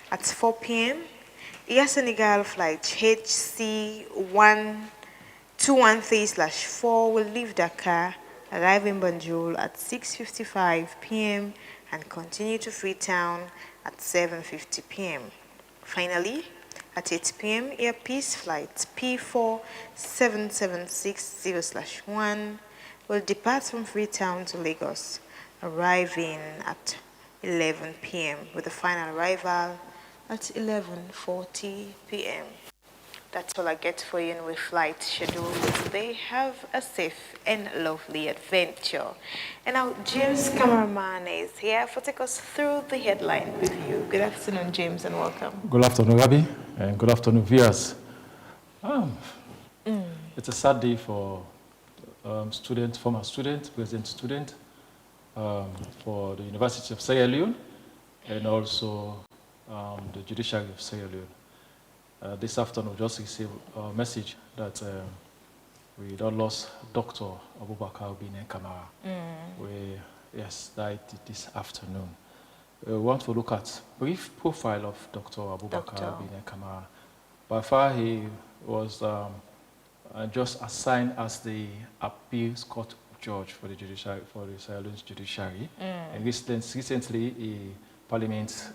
S1: At 4 p.m., Air Senegal flight HC1213/4 will leave Dakar, arrive in Banjul at 6:55 p.m. and continue to Freetown at 7:50 p.m. Finally, At 8 p.m., Air Peace Flight P4776-0/1 will depart from Freetown to Lagos, arriving at 11 p.m. with the final arrival at 11:40 p.m. That's all I get for you in with flight schedule today. Have a safe and lovely adventure. And now James cameraman is here to take us through the headline review. Good afternoon, James, and welcome.
S17: Good afternoon, Rabi, and good afternoon, viewers. It's a sad day for former student, present student, for the University of Sierra Leone, and also the Judiciary of Sierra Leone. This afternoon, we just received a message that we don't lost Dr. Abubakar Bine Kamara. We died this afternoon. We want to look at brief profile of Dr. Abubakar Bine Kamara. By far, he was just assigned as the appeals court judge for the judiciary, for the Sierra Leone judiciary. And recently, a parliament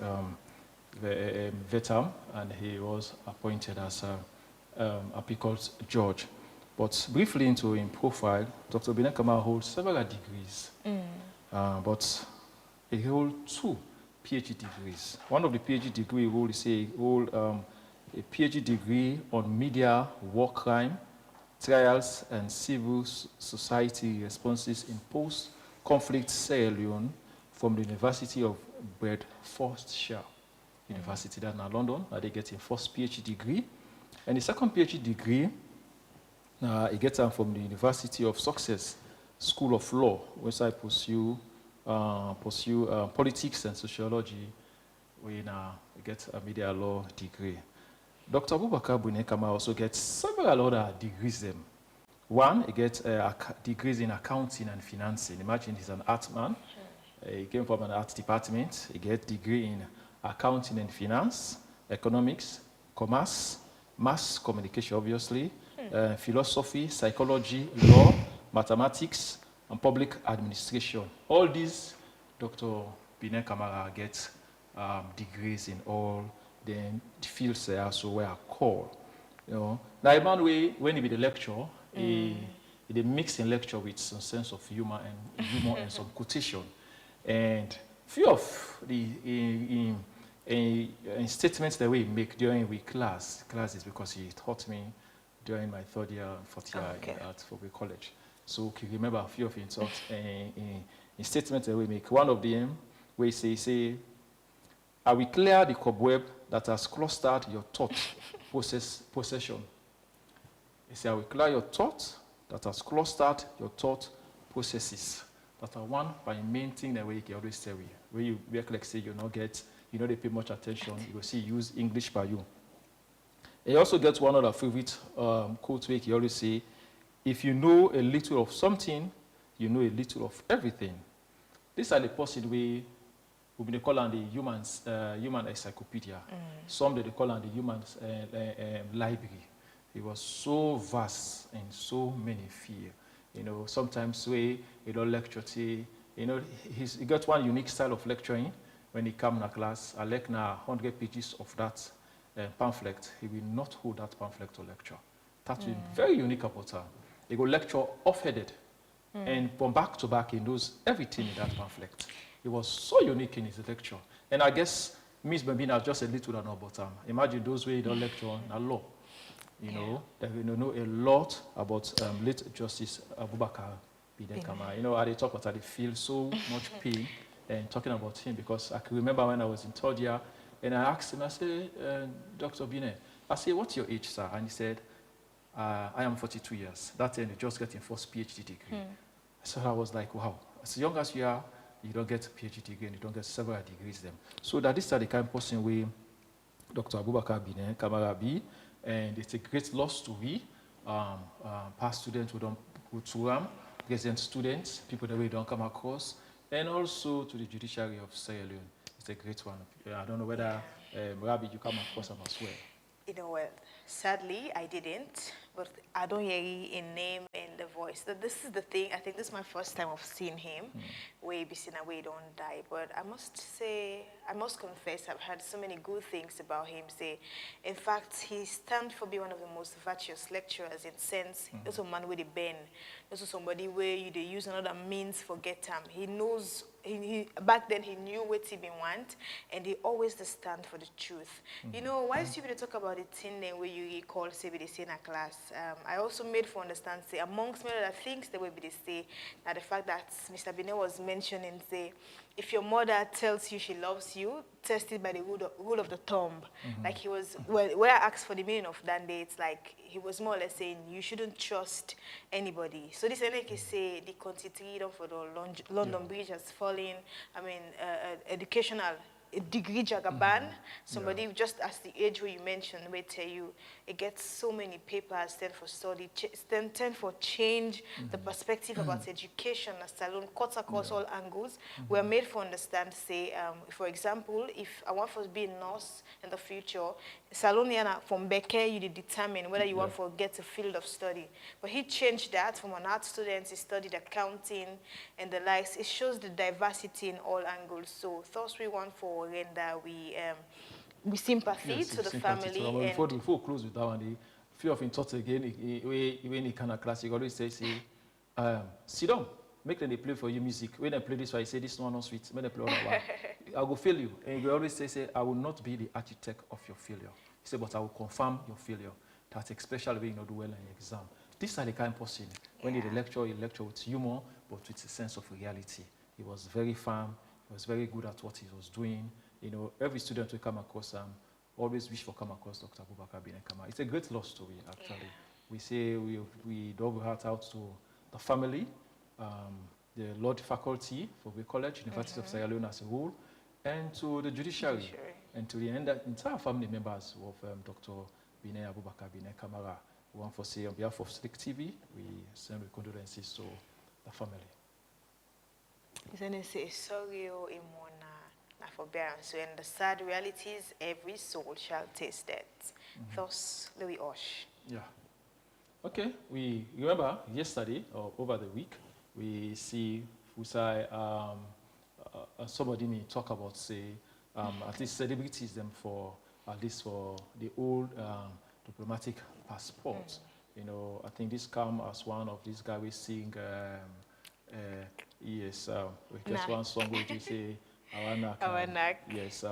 S17: veteran, and he was appointed as appeal court judge. But briefly into in profile, Dr. Bine Kamara holds several degrees, but he holds 2 PhD degrees. One of the PhD degree he holds a PhD degree on media, war crime, trials, and civil society responses in post-conflict Sierra Leone from the University of Bedfordshire University, that's in London. They get a first PhD degree. And the second PhD degree, he gets from the University of Sussex School of Law, which I pursue politics and sociology, when he gets a media law degree. Dr. Abubakar Bine Kamara also gets several other degrees. One, he gets degrees in accounting and financing. Imagine he's an art man. He came from an art department. He gets degree in accounting and finance, economics, commerce, mass communication, obviously, philosophy, psychology, law, mathematics, and public administration. All these, Dr. Bine Kamara gets degrees in all the fields they also were called. You know, now, a man, when he be the lecture, he mix in lecture with some sense of humor and some quotation. And few of the in statements that we make during classes, because he taught me during my 3rd year and 4th year at Fogbe College. So you remember a few of his thoughts in statements that we make. One of them, we say, I will clear the cobweb that has clustered your thought possession. He said, I will clear your thought that has clustered your thought processes. That are one by main thing that we can always tell you. When you work like say you don't they pay much attention, you will see use English by you. He also gets one other favorite quote where he always say, if you know a little of something, you know a little of everything. These are the person we call on the human encyclopedia. Some they call on the human library. It was so vast in so many fields. You know, sometimes he don't lecture. You know, he got one unique style of lecturing. When he come in a class, I like now 100 pages of that pamphlet. He will not hold that pamphlet to lecture. That's very unique about him. He will lecture off-headed, and from back to back, he knows everything in that pamphlet. It was so unique in his lecture. And I guess Miss Bambina just a little about him. Imagine those way he don't lecture on law. You know, that we know a lot about late Justice Abubakar Bine Kamara. You know, I talk about, I feel so much pain and talking about him, because I can remember when I was in 3rd year, and I asked him, I said, Dr. Bine, I said, what's your age, sir? And he said, I am 42 years. That time, he just got his first PhD degree. So I was like, wow, as young as you are, you don't get a PhD degree and you don't get several degrees them. So that this is the kind of person we, Dr. Abubakar Bine Kamara be. And it's a great loss to we, past students who don't go to present students, people that we don't come across, and also to the judiciary of Sierra Leone. It's a great one. I don't know whether, Rabi, you come across them as well.
S1: You know what? Sadly, I didn't, but I don't hear in name and the voice. voice. This is the thing. I think this is my first time of seeing him. Way be seen away don't die. But I must say, I must confess, I've heard so many good things about him. Say, in fact, he stands for being one of the most virtuous lecturers in sense. Also, man with a bend. Also, somebody where you they use another means for get him. He knows. He back then he knew what he been want, and he always stand for the truth. You know, why should we talk about the thing then where you recall say they say in a class? I also made for understand say amongst many other things the way they say that the fact that Mr. Binet was mentioning say if your mother tells you she loves you, test it by the rule of the thumb. Like he was where I asked for the meaning of that day, it's like he was more or less saying you shouldn't trust anybody. So this NK say the quantity for the London Bridge has fallen. I mean, educational degree jagaban. Somebody just as the age where you mentioned, we tell you it gets so many papers stand for study, stand for change the perspective about education as Salone cuts across all angles. We are made for understand. Say, for example, if I want to be a nurse in the future, Salone from Becker you determine whether you want to get a field of study. But he changed that from an art student. He studied accounting and the likes. It shows the diversity in all angles. So thus we want for render we sympathy to the family.
S17: And before we close with that one, the few of in thoughts again, when he kind of class, you always say, sit down, make them they play for you music. When they play this one, I say this one not sweet. When they play other one, I will fail you. And you always say, I will not be the architect of your failure. He said, but I will confirm your failure. That's especially when you not do well in your exam. These are the kind of person when he lecture with humor, but with a sense of reality. He was very firm. He was very good at what he was doing. You know, every student we come across always wish for come across Dr. Abubakar Binet Kamara. It's a great love story, actually. We say we double heart out to the family, the Law faculty for the college, University of Sierra Leone as a whole, and to the judiciary. And to the entire family members of Dr. Binet Abubakar Binet Kamara. We want to say on behalf of Slick TV, we send our condolences to the family.
S1: Isn't say sorry na forbearance. So in the sad reality is every soul shall taste death. Thus Louis Osh.
S17: Yeah. Okay. We remember yesterday or over the week we see Fusai somebody may talk about say at least celebrities them for at least for the old diplomatic passports. You know, I think this come as one of these guys we sing yes, we just one song which we say Awanak. Yes,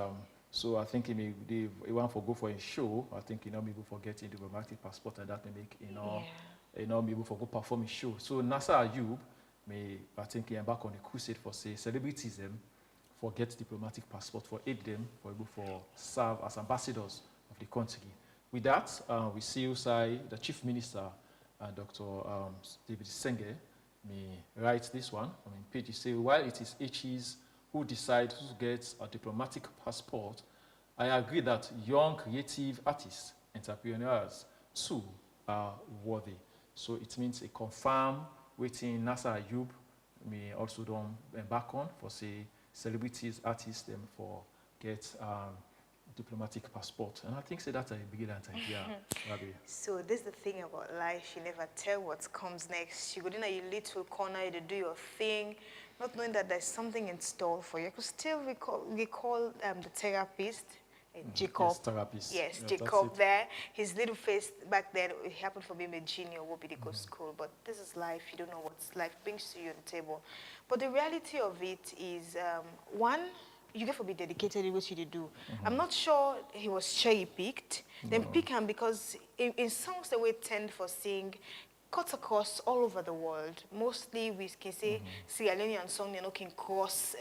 S17: so I think he want to go for a show. I think he not be able to get a diplomatic passport and that may make he not be able to go perform a show. So Nasser Ayub I think he embark on a crusade for say celebrities them for get diplomatic passport for aid them for able for serve as ambassadors of the country. With that, we see Usai, the Chief Minister, Dr. David Senge, me write this one. I mean, page say, while it is HEs who decide who gets a diplomatic passport, I agree that young creative artists, entrepreneurs, too, are worthy. So it means a confirm waiting Nasser Ayub may also don't embark on for say celebrities, artists, them for get diplomatic passport. And I think say that's a brilliant idea, Rabbi.
S1: So this is the thing about life. You never tell what comes next. You go in a little corner, you do your thing, not knowing that there's something in store for you. I could still recall the therapist, Jacob.
S17: Yes, therapist.
S1: Yes, yeah, Jacob there. His little face back then, it happened for being a junior, would be the go school. But this is life. You don't know what life brings to you on the table. But the reality of it is, one, you get to be dedicated in what you do. I'm not sure he was cherry-picked. Then pick him because in songs that we tend for sing, cut across all over the world. Mostly we can say Sierra Leonean song can cross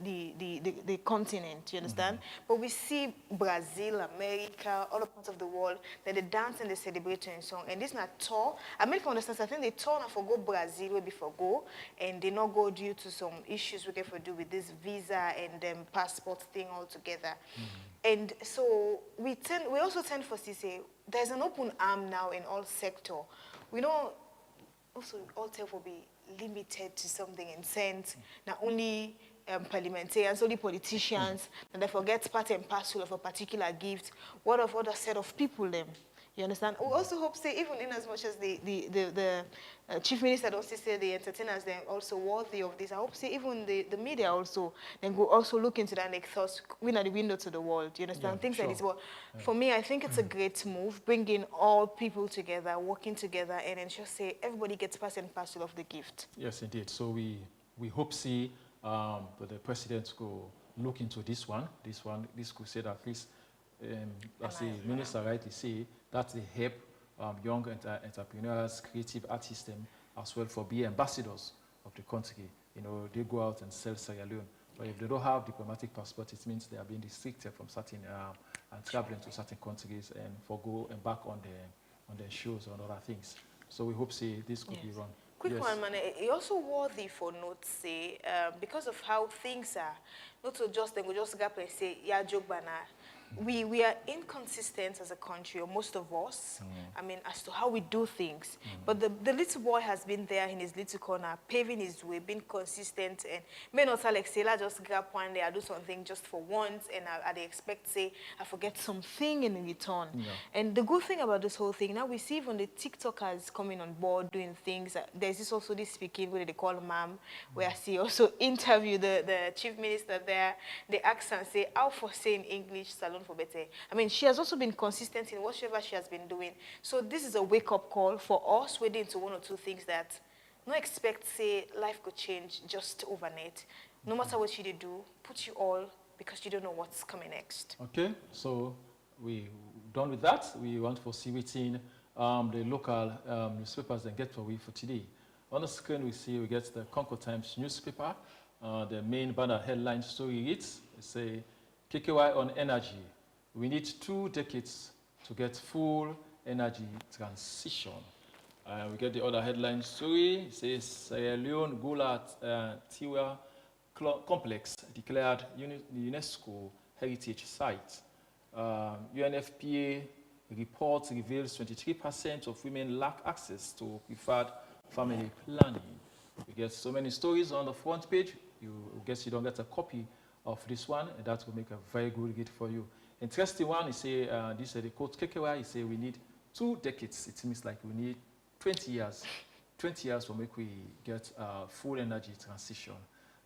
S1: the continent, you understand? But we see Brazil, America, other parts of the world, that they dance and they celebrate in song. And this is not tour. I make understand, I think they tour now for go Brazil, way before go, and they not go due to some issues we get for do with this visa and passport thing altogether. And so we also tend for to say, there's an open arm now in all sector. We know also all tech will be limited to something in sense, not only parliamentarians, only politicians, and they forget part and parcel of a particular gift. What of other set of people them? You understand? We also hope, say, even in as much as the chief minister also say the entertainers, they're also worthy of this. I hope, say, even the media also, then go also look into that, like, thoughts, win at the window to the world. You understand? Things like this. But for me, I think it's a great move, bringing all people together, working together, and ensure, say, everybody gets part and parcel of the gift.
S17: Yes, indeed. So we hope, see, that the president will look into this one. This could say that at least, as the minister rightly say, that they help young entrepreneurs, creative artists, as well for be ambassadors of the country. You know, they go out and sell Sierra Leone. But if they don't have diplomatic passport, it means they are being restricted from certain and traveling to certain countries and forgo and back on their shows and other things. So we hope, say, this could be run.
S1: Quick one, man. It also worthy for note, say, because of how things are, not to just then go just gap and say, yeah, joke banner. We are inconsistent as a country, or most of us, I mean, as to how we do things. But the little boy has been there in his little corner, paving his way, being consistent, and may not like say, I just grab one day, I do something just for once, and I expect, say, I forget something in return. Yeah. And the good thing about this whole thing, now we see even the TikTokers coming on board, doing things. There's this also this speaking, where they call ma'am, where I see also interview the chief minister there. They ask and say, how for saying English salon for better. I mean, she has also been consistent in whatever she has been doing. So this is a wake-up call for us, wading into one or two things that no expect, say, life could change just overnight. No matter what you do, put you all, because you don't know what's coming next.
S17: Okay, so we done with that. We want to see within the local newspapers and get for we for today. On the screen, we get the Concord Times newspaper. The main banner headline story reads, say, KKY on energy. We need 2 decades to get full energy transition. We get the other headline story. It says Sierra Leone Gulat Tiwa Complex declared UNESCO heritage site. UNFPA report reveals 23% of women lack access to preferred family planning. We get so many stories on the front page. You guess you don't get a copy of this one, and that will make a very good read for you. Interesting one, you say, this is the quote KKY, you say we need 2 decades. It means like we need 20 years. 20 years will make we get full energy transition.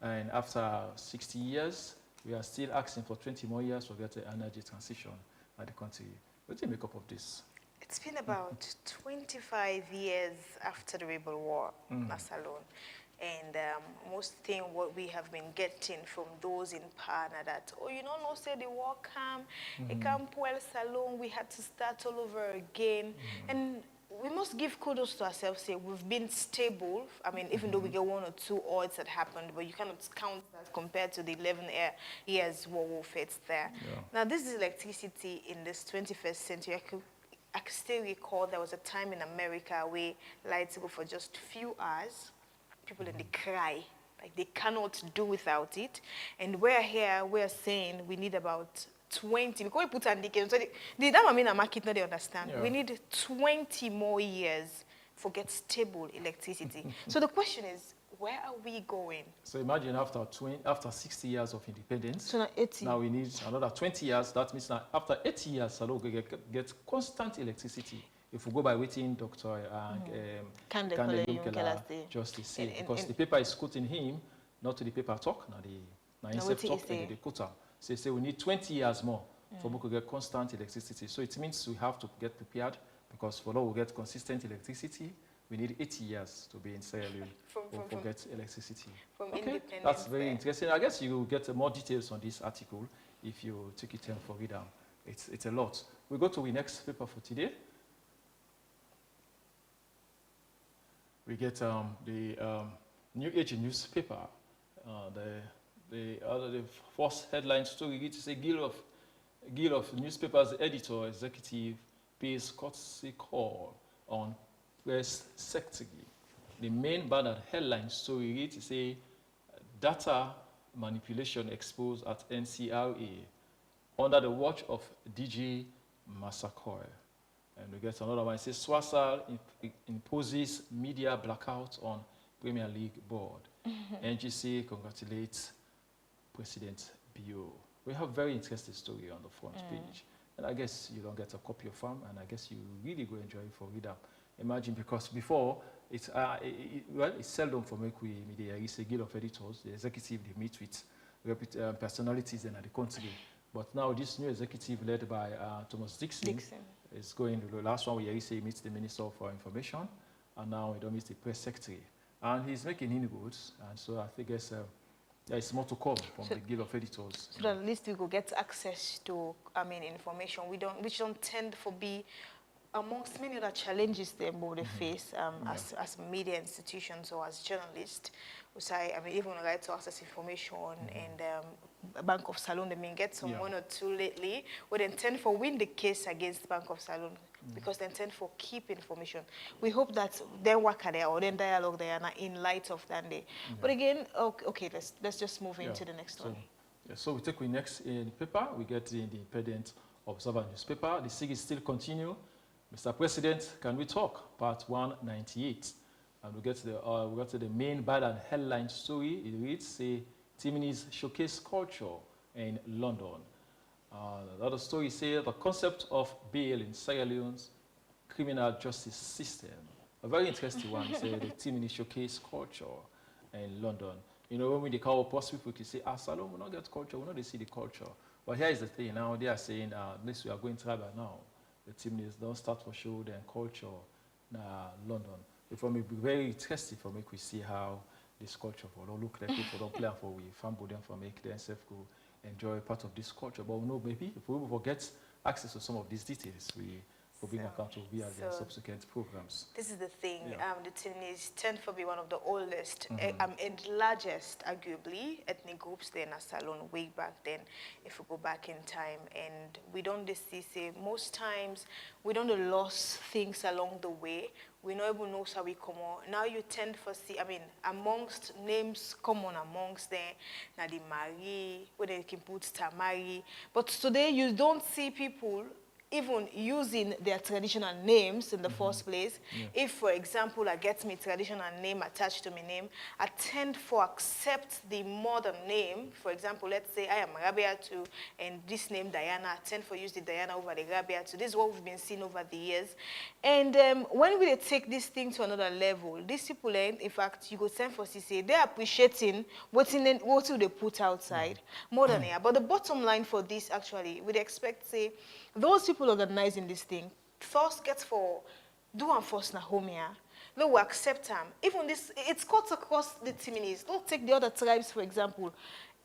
S17: And after 60 years, we are still asking for 20 more years to get the energy transition at the country. What do you make up of this?
S1: It's been about 25 years after the Rebel War, that's alone. And most thing what we have been getting from those in power that, oh, you don't know, say the war came, it came well salon, we had to start all over again. And we must give kudos to ourselves, say we've been stable. I mean, even though we get 1 or 2 odds that happened, but you cannot count that compared to the 11 years war fates there. Yeah. Now, this is electricity in this 21st century. I can still recall there was a time in America where lights go for just a few hours. People in the cry, like they cannot do without it. And we're here, we're saying we need about 20, because we put on the so the damn I mean a market now they understand. Yeah. We need 20 more years for get stable electricity. So the question is, where are we going?
S17: So imagine after 60 years of independence,
S1: so now 80.
S17: Now we need another 20 years. That means now after 80 years, we get constant electricity. If we go by waiting, Dr. Kande Justice say, because the paper is quoting him, not to the paper talk, now the himself talk and the quote. So they say we need 20 years more for we could get constant electricity. So it means we have to get prepared, because for now we get consistent electricity, we need 80 years to be in Sierra Leone for get electricity. Okay, that's very interesting. I guess you will get more details on this article if you take it in for reader. It's a lot. We go to the next paper for today. We get the New Age newspaper. The first headline story is a Guild of Newspapers editor executive pays courtesy call on press secretary. The main banner headline story reads is a data manipulation exposed at NCRA under the watch of DJ Massacoy. And we get another one. It says Swasal imposes media blackout on Premier League board. NGC congratulates President Bio. We have very interesting story on the front page. and I guess you don't get a copy of them, and I guess you really go enjoy it for reader. Imagine, because before, it's seldom for me there is a guild of editors, the executive, they meet with personalities in the country. But now this new executive led by Thomas Dixon is going to the last one where he meets the Minister for Information, and now he don't meet the Press Secretary. And he's making inroads, and so I think there is more to come from the Guild of Editors.
S1: So that at least we could get access to, information. Which don't tend to be amongst many other challenges they both face as media institutions or as journalists. Even right to access information and Bank of Salon, they may get some one or two lately, but they tend for win the case against Bank of Salon because they tend for keep information. We hope that then work there or then dialogue there in light of that day. But again, okay, let's just move into the next one.
S17: So we take the next in paper, we get the Independent Observer newspaper. The series still continue. Mr. President, can we talk? Part 198. And we get to the main bad and headline story. It reads, say, Timinis showcase culture in London. The other story says the concept of bail in Sierra Leone's criminal justice system. A very interesting one. Say the Timinis showcase culture in London. You know, when we call post people, they say, Salon, we don't get culture, we don't see the culture. But here is the thing. Now they are saying, this we are going tribal now. The Timinis don't start for show their culture in London. It will be very interesting for me to see how this culture will look like if we don't play for we family them for make themselves go enjoy part of this culture. But we know maybe if we will get access to some of these details, we will bring account to via their subsequent programs.
S1: This is the thing. The Timinis tend to be one of the oldest and largest, arguably, ethnic groups there in Salon way back then, if we go back in time. And we don't say most times we don't lose things along the way. We not even know how we come on. Now you tend to see, amongst names common amongst them, now the Marie, where they can put Tamari. But today you don't see people even using their traditional names in the first place. If, for example, I get my traditional name attached to my name, I tend to accept the modern name. For example, let's say I am Rabiatu and this name Diana, I tend to use the Diana over the Rabiatu. This is what we've been seeing over the years. And when we take this thing to another level, these people, in fact, you go send for CCA, they're appreciating what they put outside more than here. But the bottom line for this, actually, we'd expect, say, those people organizing this thing first get for do and first na home here. They will accept them. Even this, it's cut across the Timinis. Don't take the other tribes, for example.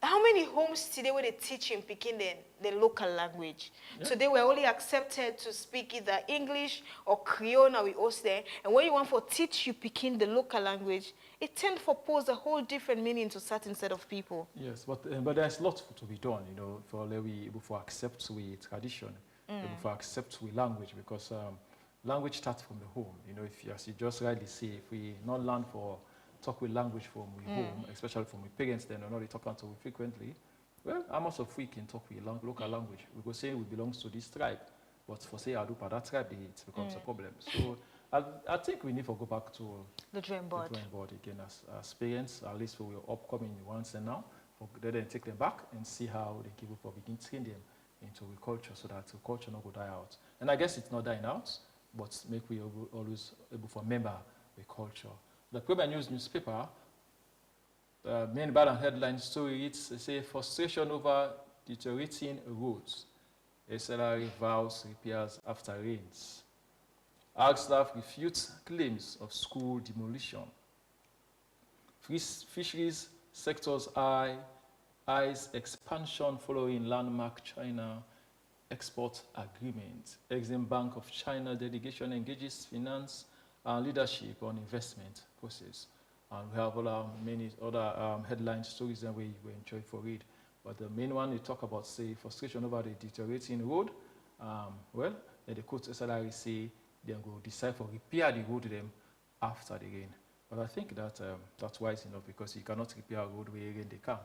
S1: How many homes today where they teach in Peking the local language? So they were only accepted to speak either English or Creole we host there. And when you want for teach you Peking the local language, it tends to pose a whole different meaning to certain set of people.
S17: Yes, but there's lots to be done, you know, for accept we tradition. For accept we language, because language starts from the home. You know, if you, as you just rightly say, if we not learn for talk with language from we home, especially from my parents, then or not they talk to we frequently. Well, how much of we can talk with local language? We go say we belong to this tribe, but for say I do part that tribe, it becomes a problem. So I think we need to go back to
S1: the drawing board
S17: again as parents, at least for our upcoming ones and now, then take them back and see how they give up or begin training them into the culture so that the culture not go die out. And I guess it's not dying out, but make we always able to remember the culture. The Premier News newspaper, main bad and headline story, it's say frustration over deteriorating roads. SLR vows repairs after rains. Agstaff refutes claims of school demolition. Fisheries sectors eyes expansion following landmark China export agreement. Exim Bank of China delegation engages finance and leadership on investment process. And we have many other headline stories that we enjoy for read. But the main one, they talk about, say, frustration over the deteriorating road. Well, the court SLR say they go decide for repair the road them after the rain. But I think that that's wise enough, because you cannot repair a road where rain they come.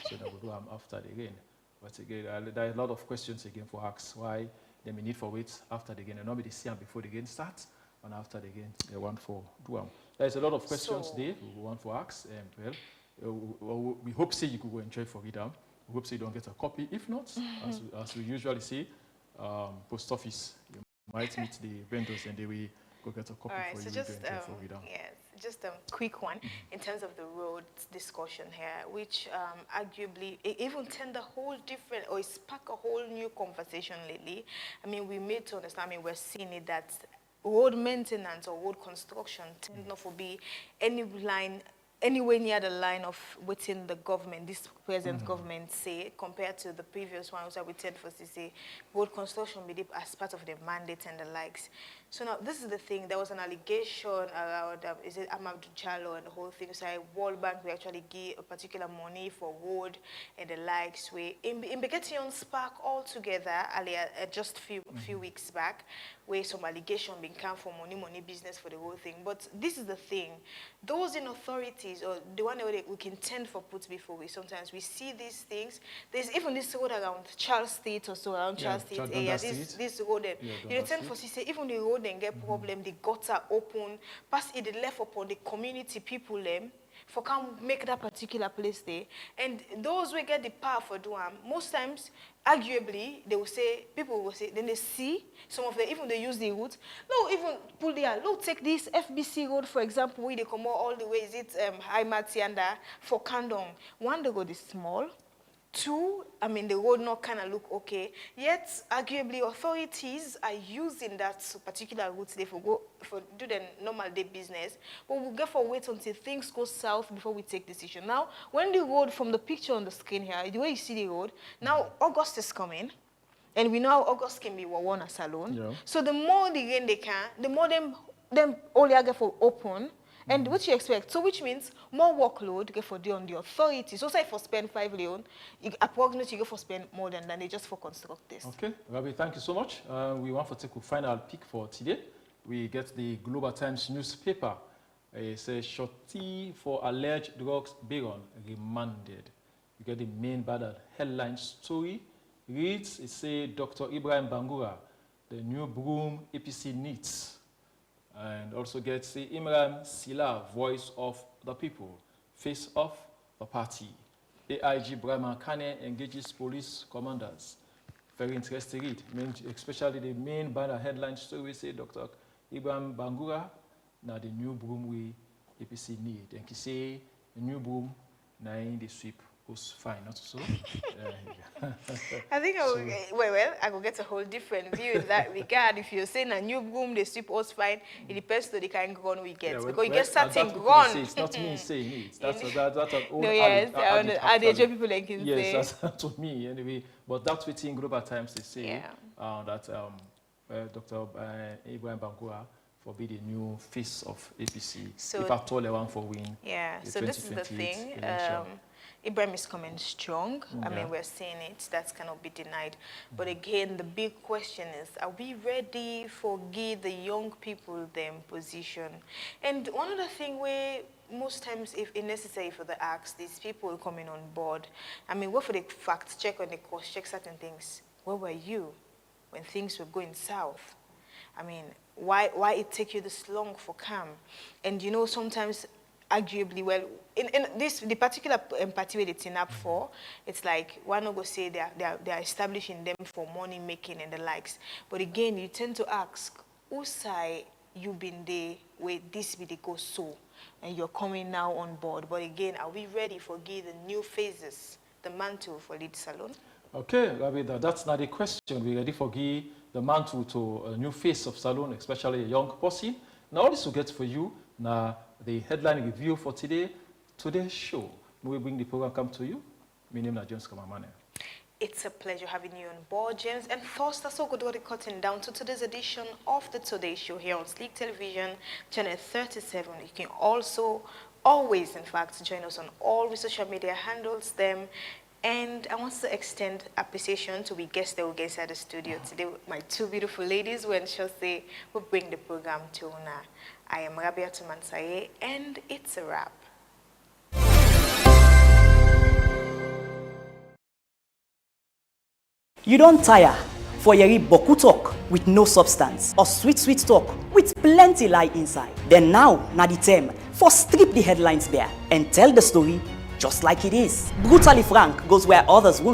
S17: So they will do them after the rain. But again, there are a lot of questions again for ask why they may need for wait after the rain. And normally they see them before the rain starts, and after the rain they want for do them. There's a lot of questions there we want for ask. Well, we hope say you could go enjoy for read them. We hope say you don't get a copy. If not, as we usually say, post office. You might meet the vendors and they will go get a copy
S1: All right,
S17: for
S1: so
S17: you.
S1: just yes, just a quick one in terms of the road discussion here, which arguably even turned a whole different or spark a whole new conversation lately. I mean, we made to understand. I mean, we're seeing it that road maintenance or road construction tend not to be anywhere near the line of within the government, this present government say, compared to the previous ones that we tend for CC, road construction be as part of the mandate and the likes. So now this is the thing, there was an allegation around, is it Amadou Jallow and the whole thing, so World Bank will actually give a particular money for road and the likes. We in getting on spark all together earlier, just few weeks back, where some allegation been come for money business for the whole thing. But this is the thing, those in authorities or the one that we can tend for put before we sometimes we see these things. There's even this road around Charles State or so around Charles State area. This road you tend for say even the road and get problem, the gutter open, pass it left upon the community people them for come make that particular place there. And those who get the power for doing most times, arguably, they will say, people will say, then they see some of them, even they use the route. No, even pull there. Look, take this FBC road, for example, where they come all the way, is it High Matianda for Kandong. One, the road is small. Two, I mean, the road not kind of look okay. Yet, arguably, authorities are using that particular route today for do the normal day business. But we'll get for wait until things go south before we take decision. Now, when the road from the picture on the screen here, the way you see the road, now August is coming. And we know August can be one salon. Yeah. So the more the rain they can, the more them only get for open. And what you expect? So which means more workload get for do on the authorities. So say for spend 5 million, approximately you go for spend more than they just for construct this.
S17: Okay, Rabi, thank you so much. We want to take a final pick for today. We get the Global Times newspaper. It says shorty for alleged drugs baron remanded. You get the main banner headline story. Reads, it says Dr. Ibrahim Bangura, the new broom APC needs. And also gets the Imran Sila, voice of the people, face of the party. AIG Brahma Kane engages police commanders. Very interesting read, especially the main banner headline story say Dr. Ibrahim Bangura, now the new broom we APC need. And he say the new broom, now in the sweep was fine, not so.
S1: I think I will get a whole different view in that regard. If you're saying a new broom, the sweep was fine, it depends on the kind of ground we get. Because you get certain ground.
S17: It's not me saying it. That's an old
S1: no, yes, the people like can say.
S17: Yes, that's to me anyway. But that's within Global Times they say that Dr. Ibrahim Bangura for be the new face of APC. So if at all they want for win.
S1: Yeah, so this is the thing. Ibrahim is coming strong. I mean, we're seeing it. That cannot be denied. But again, the big question is, are we ready for give the young people them position? And one of the things where most times, if it's necessary for the acts, these people coming on board, I mean, what for the fact check on the course, check certain things. Where were you when things were going south? I mean, why it take you this long for come? And you know, sometimes arguably, well, in the particular party where it's in up for, it's like one will go say they are establishing them for money making and the likes. But again, you tend to ask, who say you been there where this be the go so, and you're coming now on board? But again, are we ready for give the new phases, the mantle for lead salon?
S17: Okay, Rabi, that's not the question. We're ready for give the mantle to a new face of salon, especially a young person. Now, all this will get for you. Now, the headline review for today's show. We bring the program come to you. My name is James Kamamane.
S1: It's a pleasure having you on board, James. And first, that's all good to cutting down to today's edition of the Today Show here on Sleek Television, channel 37. You can also always, in fact, join us on all the social media handles them. And I want to extend appreciation to the guests that will get inside the studio today. My two beautiful ladies who ensure they will bring the program to Una. I am Rabiatu Mansaye, and it's a wrap.
S8: You don't tire for yeri boku talk with no substance or sweet talk with plenty lie inside. Then now, na the time for strip the headlines bare and tell the story just like it is. Brutally frank goes where others won't.